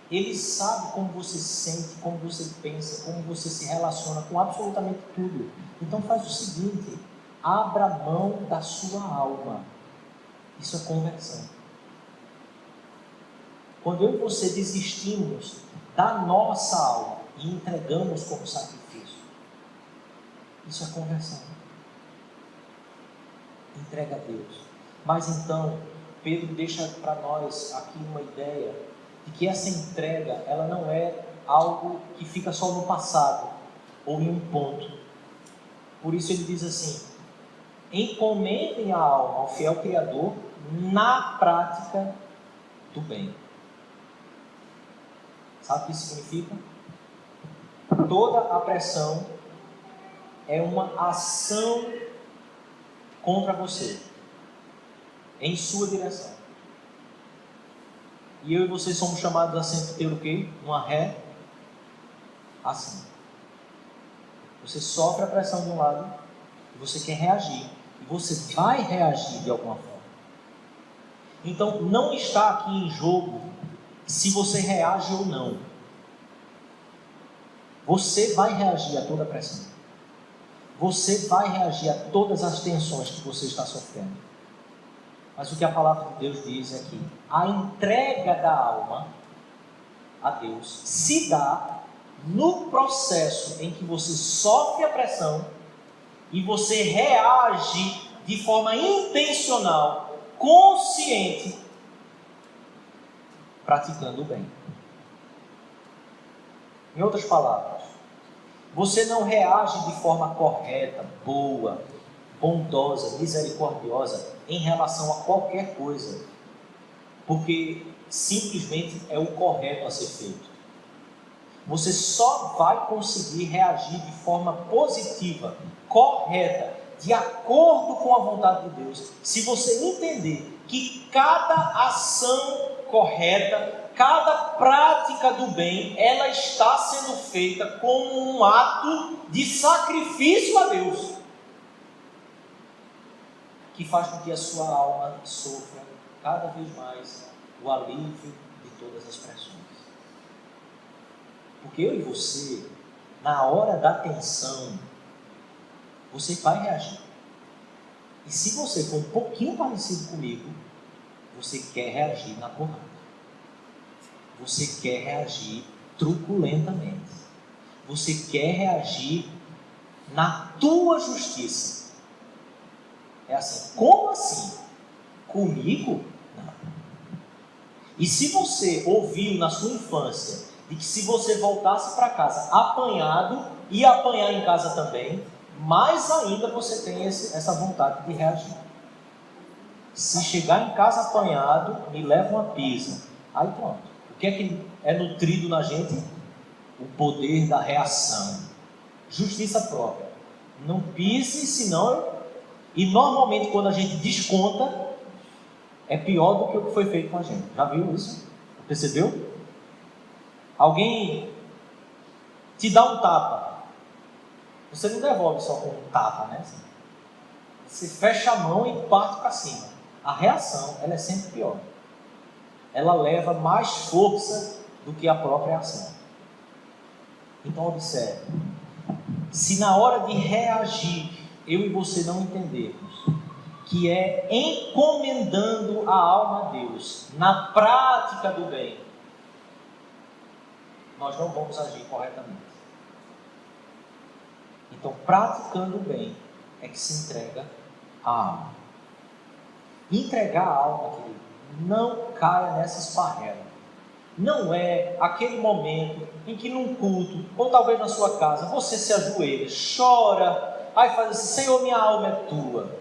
Ele sabe como você se sente, como você pensa, como você se relaciona com absolutamente tudo. Então faz o seguinte, abra mão da sua alma. Isso é conversão. Quando eu e você desistimos da nossa alma e entregamos como sacrifício, isso é conversão. Entrega a Deus. Mas então, Pedro deixa para nós aqui uma ideia de que essa entrega, ela não é algo que fica só no passado ou em um ponto. Por isso ele diz assim: encomendem a alma ao fiel Criador na prática do bem. Sabe o que isso significa? Toda a pressão é uma ação contra você, em sua direção. E eu e você somos chamados a sempre ter o quê? Uma reação. Você sofre a pressão de um lado e você quer reagir. E você vai reagir de alguma forma. Então, não está aqui em jogo se você reage ou não. Você vai reagir a toda a pressão. Você vai reagir a todas as tensões que você está sofrendo. Mas o que a palavra de Deus diz é que a entrega da alma a Deus se dá no processo em que você sofre a pressão e você reage de forma intencional, consciente, praticando o bem. Em outras palavras, você não reage de forma correta, boa, bondosa, misericordiosa em relação a qualquer coisa, porque simplesmente é o correto a ser feito. Você só vai conseguir reagir de forma positiva, correta, de acordo com a vontade de Deus, se você entender que cada ação correta, cada prática do bem, ela está sendo feita como um ato de sacrifício a Deus, que faz com que a sua alma sofra cada vez mais o alívio de todas as pressões. Porque eu e você, na hora da tensão, você vai reagir. E se você for um pouquinho parecido comigo, você quer reagir na porrada. Você quer reagir truculentamente. Você quer reagir na tua justiça. É assim, como assim? Comigo? Não. E se você ouviu na sua infância de que se você voltasse para casa apanhado, ia apanhar em casa também, mais ainda você tem essa vontade de reagir. Se chegar em casa apanhado, me leva uma pisa. Aí pronto. O que é nutrido na gente? O poder da reação. Justiça própria. Não pise, senão... E normalmente quando a gente desconta, é pior do que o que foi feito com a gente. Já viu isso? Percebeu? Alguém te dá um tapa. Você não devolve só com um tapa, né? Você fecha a mão e parte para cima. A reação, ela é sempre pior. Ela leva mais força do que a própria ação. Então observe. Se na hora de reagir, eu e você não entendermos que é encomendando a alma a Deus na prática do bem, nós não vamos agir corretamente. Então, praticando o bem é que se entrega a alma. Entregar a alma, querido, não caia nessa esparrela. Não é aquele momento em que num culto, ou talvez na sua casa, você se ajoelha, chora, aí faz assim: Senhor, minha alma é tua.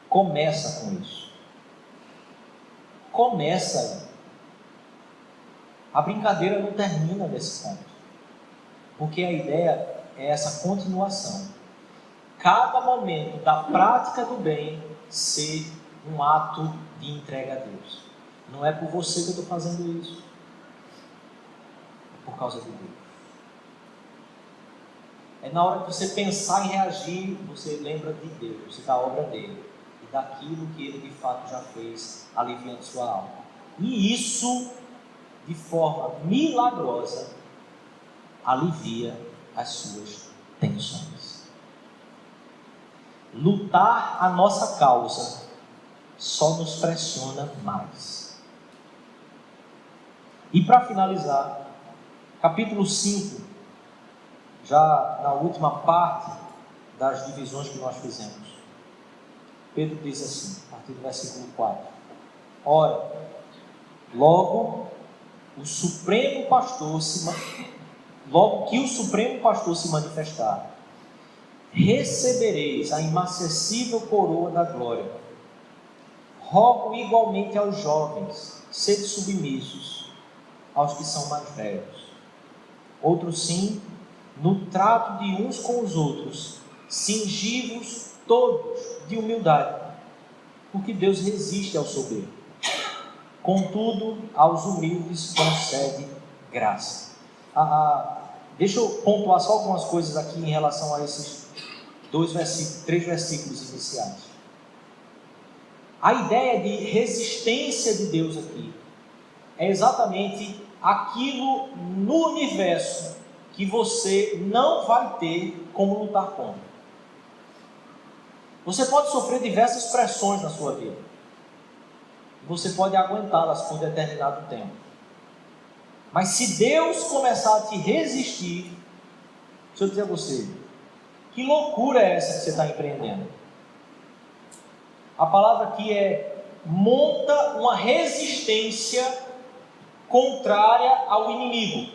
Começa com isso. Começa aí. A brincadeira não termina nesse ponto. Porque a ideia é essa continuação. Cada momento da prática do bem ser um ato de entrega a Deus. Não é por você que eu estou fazendo isso. É por causa de Deus. É na hora que você pensar em reagir, você lembra de Deus, da obra dele e daquilo que ele de fato já fez, aliviando sua alma. E isso, de forma milagrosa, alivia as suas tensões. Lutar a nossa causa só nos pressiona mais. E para finalizar, capítulo 5, já na última parte das divisões que nós fizemos, Pedro diz assim, a partir do versículo 4: Ora, logo que o Supremo Pastor se manifestar, recebereis a inacessível coroa da glória. Rogo igualmente aos jovens, sede submissos aos que são mais velhos. Outros sim, no trato de uns com os outros, cingi-vos todos de humildade, porque Deus resiste ao soberbo. Contudo, aos humildes concede graça. Deixa eu pontuar só algumas coisas aqui em relação a esses 3 versículos iniciais. A ideia de resistência de Deus aqui é exatamente aquilo no universo que você não vai ter como lutar contra. Você pode sofrer diversas pressões na sua vida. Você pode aguentá-las por determinado tempo. Mas se Deus começar a te resistir, deixa eu dizer a você, que loucura é essa que você está empreendendo? A palavra aqui é: monta uma resistência contrária ao inimigo.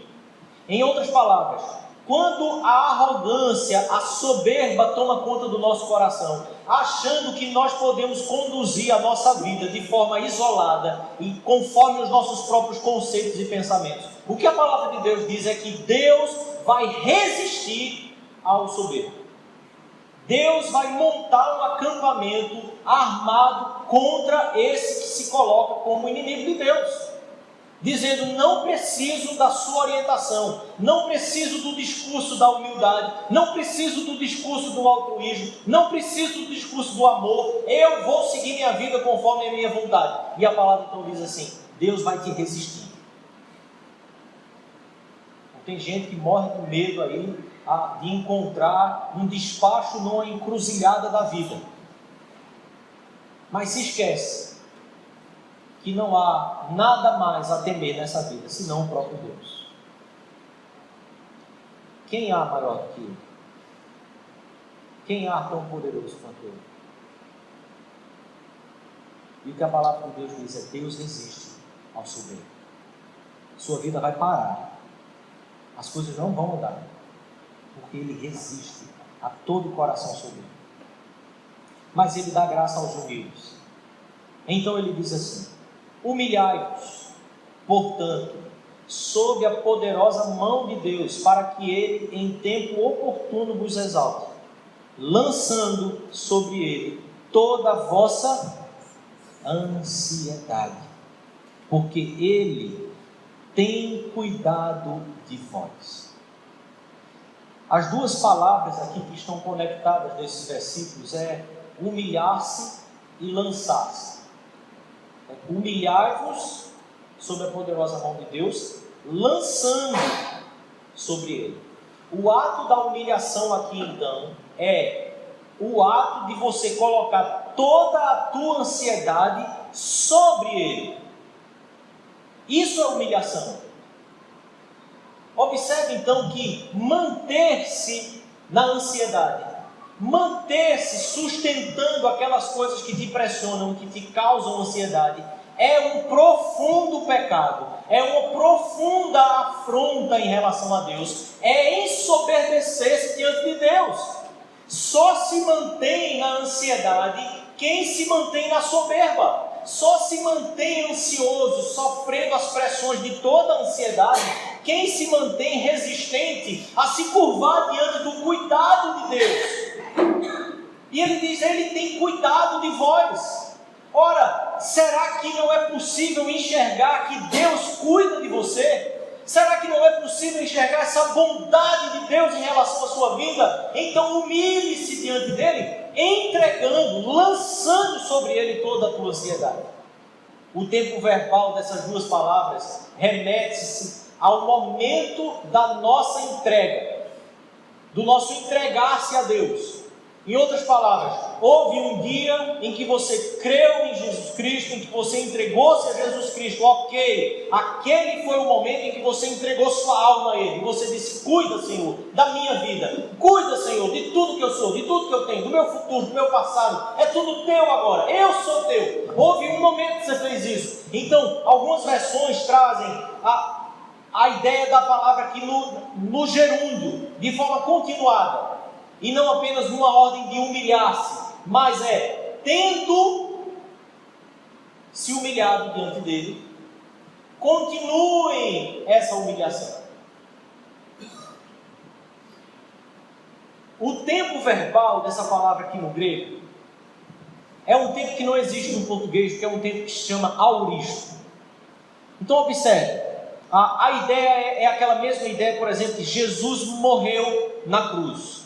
Em outras palavras, quando a arrogância, a soberba toma conta do nosso coração, achando que nós podemos conduzir a nossa vida de forma isolada e conforme os nossos próprios conceitos e pensamentos, o que a palavra de Deus diz é que Deus vai resistir ao soberbo. Deus vai montar um acampamento armado contra esse que se coloca como inimigo de Deus, dizendo: não preciso da sua orientação, não preciso do discurso da humildade, não preciso do discurso do altruísmo, não preciso do discurso do amor, eu vou seguir minha vida conforme a minha vontade. E a palavra então diz assim: Deus vai te resistir. Tem gente que morre com medo aí de encontrar um despacho numa encruzilhada da vida, mas se esquece que não há nada mais a temer nessa vida, senão o próprio Deus. Quem há maior do que Ele? Quem há tão poderoso quanto Ele? E o que a palavra de Deus diz é: Deus resiste ao soberbo. Sua vida vai parar, as coisas não vão mudar, porque Ele resiste a todo coração soberbo. Mas Ele dá graça aos humildes. Então Ele diz assim: humilhai-vos, portanto, sob a poderosa mão de Deus, para que Ele em tempo oportuno vos exalte, lançando sobre Ele toda a vossa ansiedade, porque Ele tem cuidado de vós. As duas palavras aqui que estão conectadas nesses versículos é humilhar-se e lançar-se. Humilhai-vos sob a poderosa mão de Deus, lançando sobre Ele. O ato da humilhação aqui então é o ato de você colocar toda a tua ansiedade sobre Ele. Isso é humilhação. Observe então que manter-se na ansiedade, manter-se sustentando aquelas coisas que te pressionam, que te causam ansiedade, é um profundo pecado, é uma profunda afronta em relação a Deus, é ensoberbecer-se diante de Deus. Só se mantém na ansiedade quem se mantém na soberba. Só se mantém ansioso, sofrendo as pressões de toda a ansiedade, quem se mantém resistente a se curvar diante do cuidado de Deus. E Ele diz: Ele tem cuidado de vós. Ora, será que não é possível enxergar que Deus cuida de você? Será que não é possível enxergar essa bondade de Deus em relação à sua vida? Então humilhe-se diante dEle, entregando, lançando sobre Ele toda a tua ansiedade. O tempo verbal dessas duas palavras remete-se ao momento da nossa entrega, do nosso entregar-se a Deus. Em outras palavras, houve um dia em que você creu em Jesus Cristo, em que você entregou-se a Jesus Cristo, ok, aquele foi o momento em que você entregou sua alma a Ele, e você disse: cuida, Senhor, da minha vida, cuida, Senhor, de tudo que eu sou, de tudo que eu tenho, do meu futuro, do meu passado, é tudo teu agora, eu sou teu. Houve um momento que você fez isso. Então, algumas versões trazem a ideia da palavra aqui no gerúndio, de forma continuada, e não apenas numa ordem de humilhar-se, mas tendo se humilhado diante dele, continuem essa humilhação. O tempo verbal dessa palavra aqui no grego é um tempo que não existe no português, que é um tempo que se chama auristo. Então observe, a ideia é aquela mesma ideia, por exemplo, que Jesus morreu na cruz.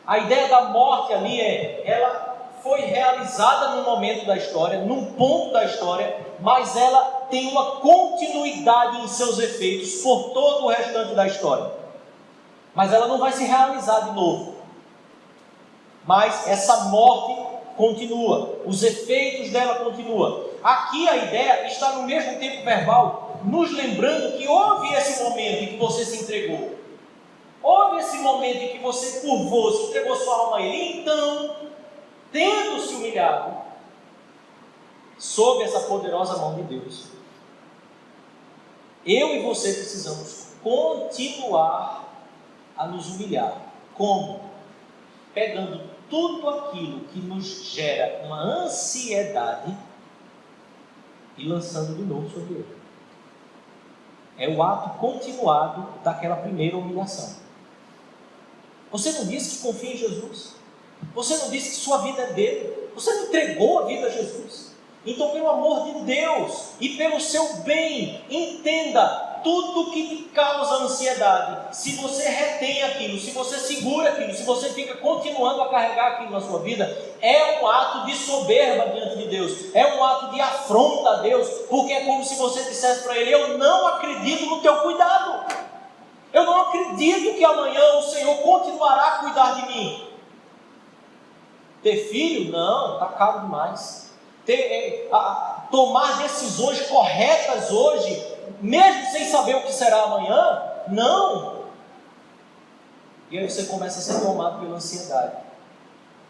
A ideia da morte ali ela foi realizada num momento da história, num ponto da história, mas ela tem uma continuidade em seus efeitos por todo o restante da história. Mas ela não vai se realizar de novo. Mas essa morte continua, os efeitos dela continuam. Aqui a ideia está no mesmo tempo verbal, nos lembrando que houve esse momento em que você se entregou. Houve esse momento em que você curvou-se, entregou sua alma a Ele. Então, tendo se humilhado, sob essa poderosa mão de Deus, eu e você precisamos continuar a nos humilhar. Como? Pegando tudo aquilo que nos gera uma ansiedade e lançando de novo sobre ele. É o ato continuado daquela primeira humilhação. Você não disse que confia em Jesus? Você não disse que sua vida é dele? Você não entregou a vida a Jesus? Então, pelo amor de Deus e pelo seu bem, entenda tudo que te causa ansiedade. Se você retém aquilo, se você segura aquilo, se você fica continuando a carregar aquilo na sua vida, é um ato de soberba diante de Deus, é um ato de afronta a Deus, porque é como se você dissesse para Ele: eu não acredito no teu cuidado, eu não acredito que amanhã o Senhor continuará a cuidar de mim. Ter filho? Não, está caro demais. Tomar decisões corretas hoje, mesmo sem saber o que será amanhã? Não. E aí você começa a ser tomado pela ansiedade,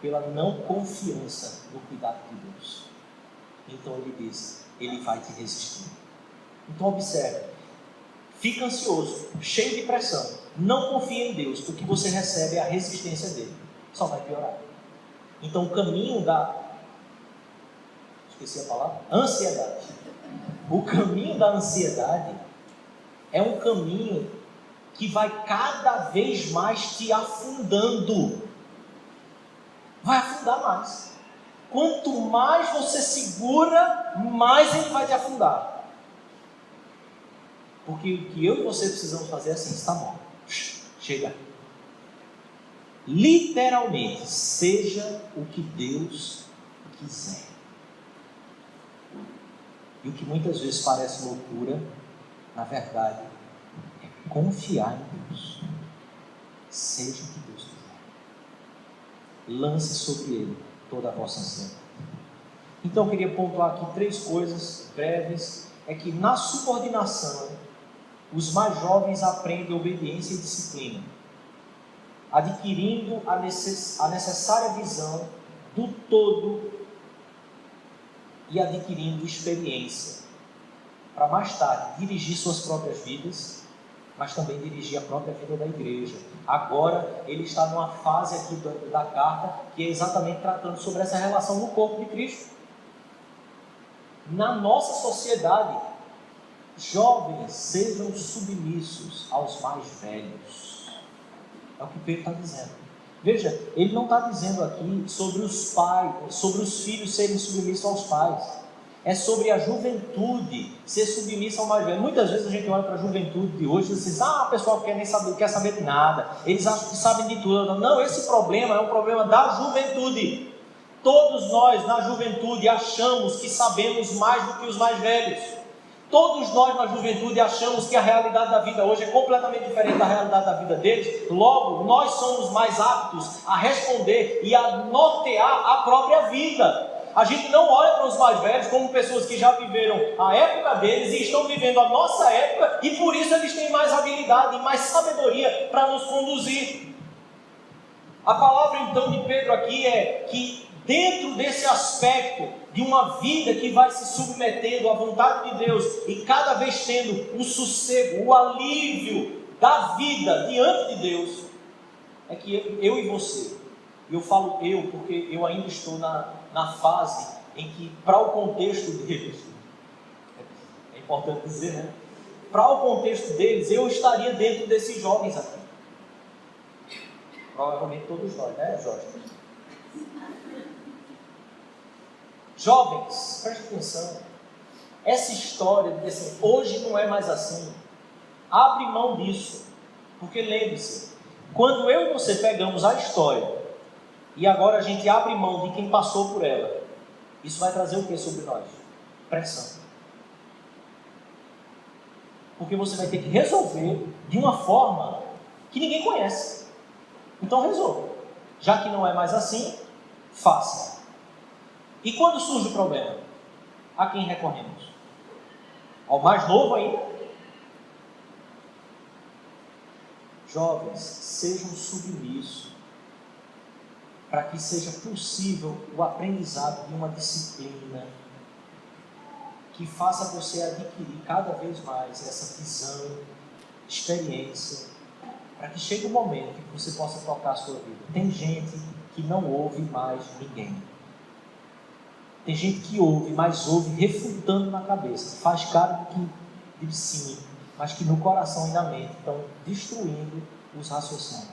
pela não confiança no cuidado de Deus. Então ele diz: ele vai te resistir. Então observe, fica ansioso, cheio de pressão, não confia em Deus, o que você recebe é a resistência dele, só vai piorar. Então o caminho da... esqueci a palavra? Ansiedade. O caminho da ansiedade é um caminho que vai cada vez mais te afundando. Vai afundar mais. Quanto mais você segura, mais ele vai te afundar. Porque o que eu e você precisamos fazer é assim: está bom, chega. Literalmente, seja o que Deus quiser. E o que muitas vezes parece loucura, na verdade, é confiar em Deus. Seja o que Deus quiser. Lance sobre Ele toda a vossa ansiedade. Então eu queria pontuar aqui 3 coisas breves. É que na subordinação, os mais jovens aprendem obediência e disciplina, adquirindo a necessária visão do todo e adquirindo experiência, para mais tarde dirigir suas próprias vidas, mas também dirigir a própria vida da igreja. Agora ele está numa fase aqui da carta que é exatamente tratando sobre essa relação no corpo de Cristo. Na nossa sociedade, jovens, sejam submissos aos mais velhos. É o que Pedro está dizendo. Veja, ele não está dizendo aqui sobre os pais, sobre os filhos serem submissos aos pais. É sobre a juventude ser submissa ao mais velho. Muitas vezes a gente olha para a juventude de hoje e diz: o pessoal quer saber de nada, eles acham que sabem de tudo. Não, esse problema é um problema da juventude. Todos nós na juventude achamos que sabemos mais do que os mais velhos. Todos nós na juventude achamos que a realidade da vida hoje é completamente diferente da realidade da vida deles. Logo, nós somos mais aptos a responder e a nortear a própria vida. A gente não olha para os mais velhos como pessoas que já viveram a época deles e estão vivendo a nossa época, e por isso eles têm mais habilidade e mais sabedoria para nos conduzir. A palavra então de Pedro aqui é que dentro desse aspecto de uma vida que vai se submetendo à vontade de Deus e cada vez tendo o sossego, o alívio da vida diante de Deus, é que eu e você, eu falo eu porque eu ainda estou na fase em que, para o contexto deles, é importante dizer, né? Para o contexto deles, eu estaria dentro desses jovens aqui. Provavelmente todos nós, né, Jorge? Jovens, preste atenção. Essa história de assim, hoje não é mais assim. Abre mão disso. Porque lembre-se, quando eu e você pegamos a história e agora a gente abre mão de quem passou por ela, isso vai trazer o que sobre nós? Pressão. Porque você vai ter que resolver de uma forma que ninguém conhece. Então resolva. Já que não é mais assim, faça. E quando surge o problema? A quem recorremos? Ao mais novo ainda? Jovens, sejam submissos, para que seja possível o aprendizado de uma disciplina que faça você adquirir cada vez mais essa visão, experiência, para que chegue o momento em que você possa tocar a sua vida. Tem gente que não ouve mais ninguém. Tem gente que ouve, mas ouve refutando na cabeça, faz cara de sim, mas que no coração e na mente estão destruindo os raciocínios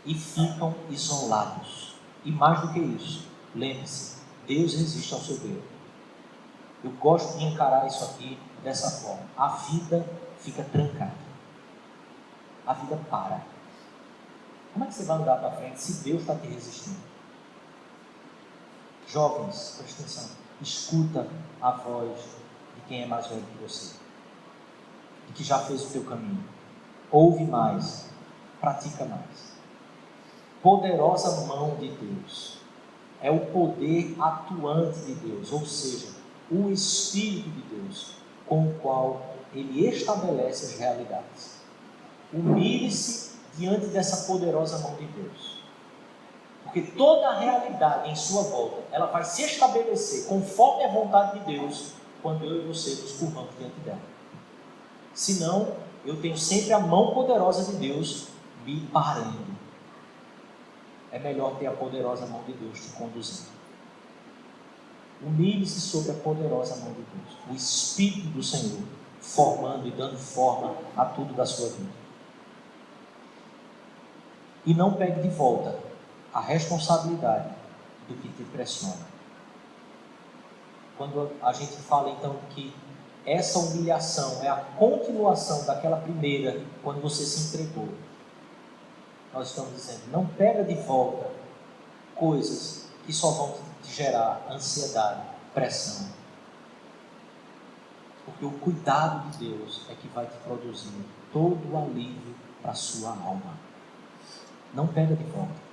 e ficam isolados. E mais do que isso, lembre-se, Deus resiste ao soberbo. Eu gosto de encarar isso aqui dessa forma. A vida fica trancada. A vida para. Como é que você vai andar para frente se Deus está te resistindo? Jovens, presta atenção. Escuta a voz de quem é mais velho que você, de que já fez o teu caminho. Ouve mais, pratica mais. Poderosa mão de Deus é o poder atuante de Deus, ou seja, o Espírito de Deus, com o qual Ele estabelece as realidades. Humilhe-se diante dessa poderosa mão de Deus, porque toda a realidade em sua volta, ela vai se estabelecer conforme a vontade de Deus, quando eu e você nos curvamos diante dela. Senão, eu tenho sempre a mão poderosa de Deus me parando. É melhor ter a poderosa mão de Deus te conduzindo. Humilhe-se sobre a poderosa mão de Deus, o Espírito do Senhor, formando e dando forma a tudo da sua vida. E não pegue de volta a responsabilidade do que te pressiona. Quando a gente fala então que essa humilhação é a continuação daquela primeira, quando você se entregou, nós estamos dizendo, não pega de volta coisas que só vão te gerar ansiedade, pressão. Porque o cuidado de Deus é que vai te produzir todo o alívio para a sua alma. Não pega de volta.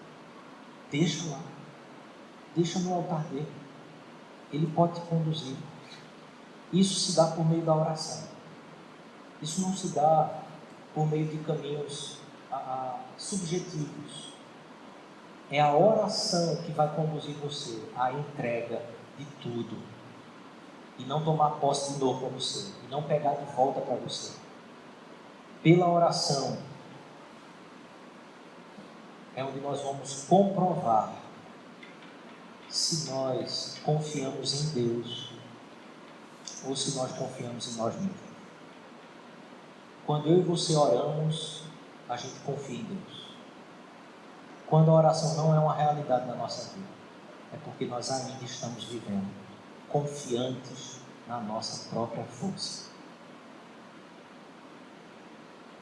Deixa lá. Deixa no altar dele. Ele pode te conduzir. Isso se dá por meio da oração. Isso não se dá por meio de caminhos subjetivos. É a oração que vai conduzir você à entrega de tudo. E não tomar posse de novo para você. E não pegar de volta para você. Pela oração é onde nós vamos comprovar se nós confiamos em Deus ou se nós confiamos em nós mesmos. Quando eu e você oramos, a gente confia em Deus. Quando a oração não é uma realidade na nossa vida, é porque nós ainda estamos vivendo confiantes na nossa própria força.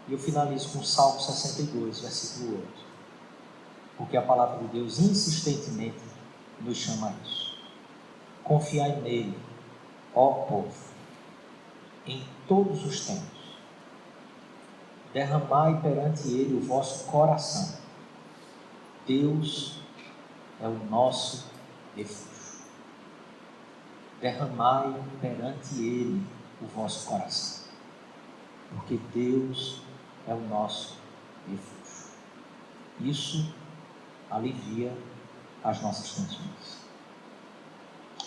E eu finalizo com o Salmo 62, versículo 8. Porque a palavra de Deus insistentemente nos chama a isso. Confiai nele, ó povo, em todos os tempos. Derramai perante ele o vosso coração. Deus é o nosso refúgio. Derramai perante ele o vosso coração. Porque Deus é o nosso refúgio. Isso alivia as nossas tensões.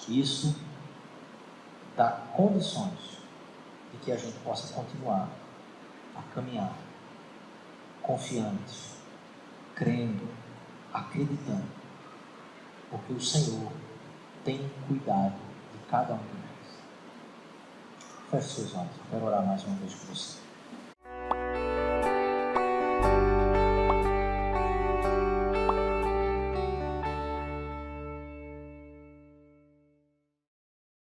Isso dá condições de que a gente possa continuar a caminhar confiantes, crendo, acreditando, porque o Senhor tem cuidado de cada um de nós. Feche seus olhos, eu quero orar mais uma vez com você.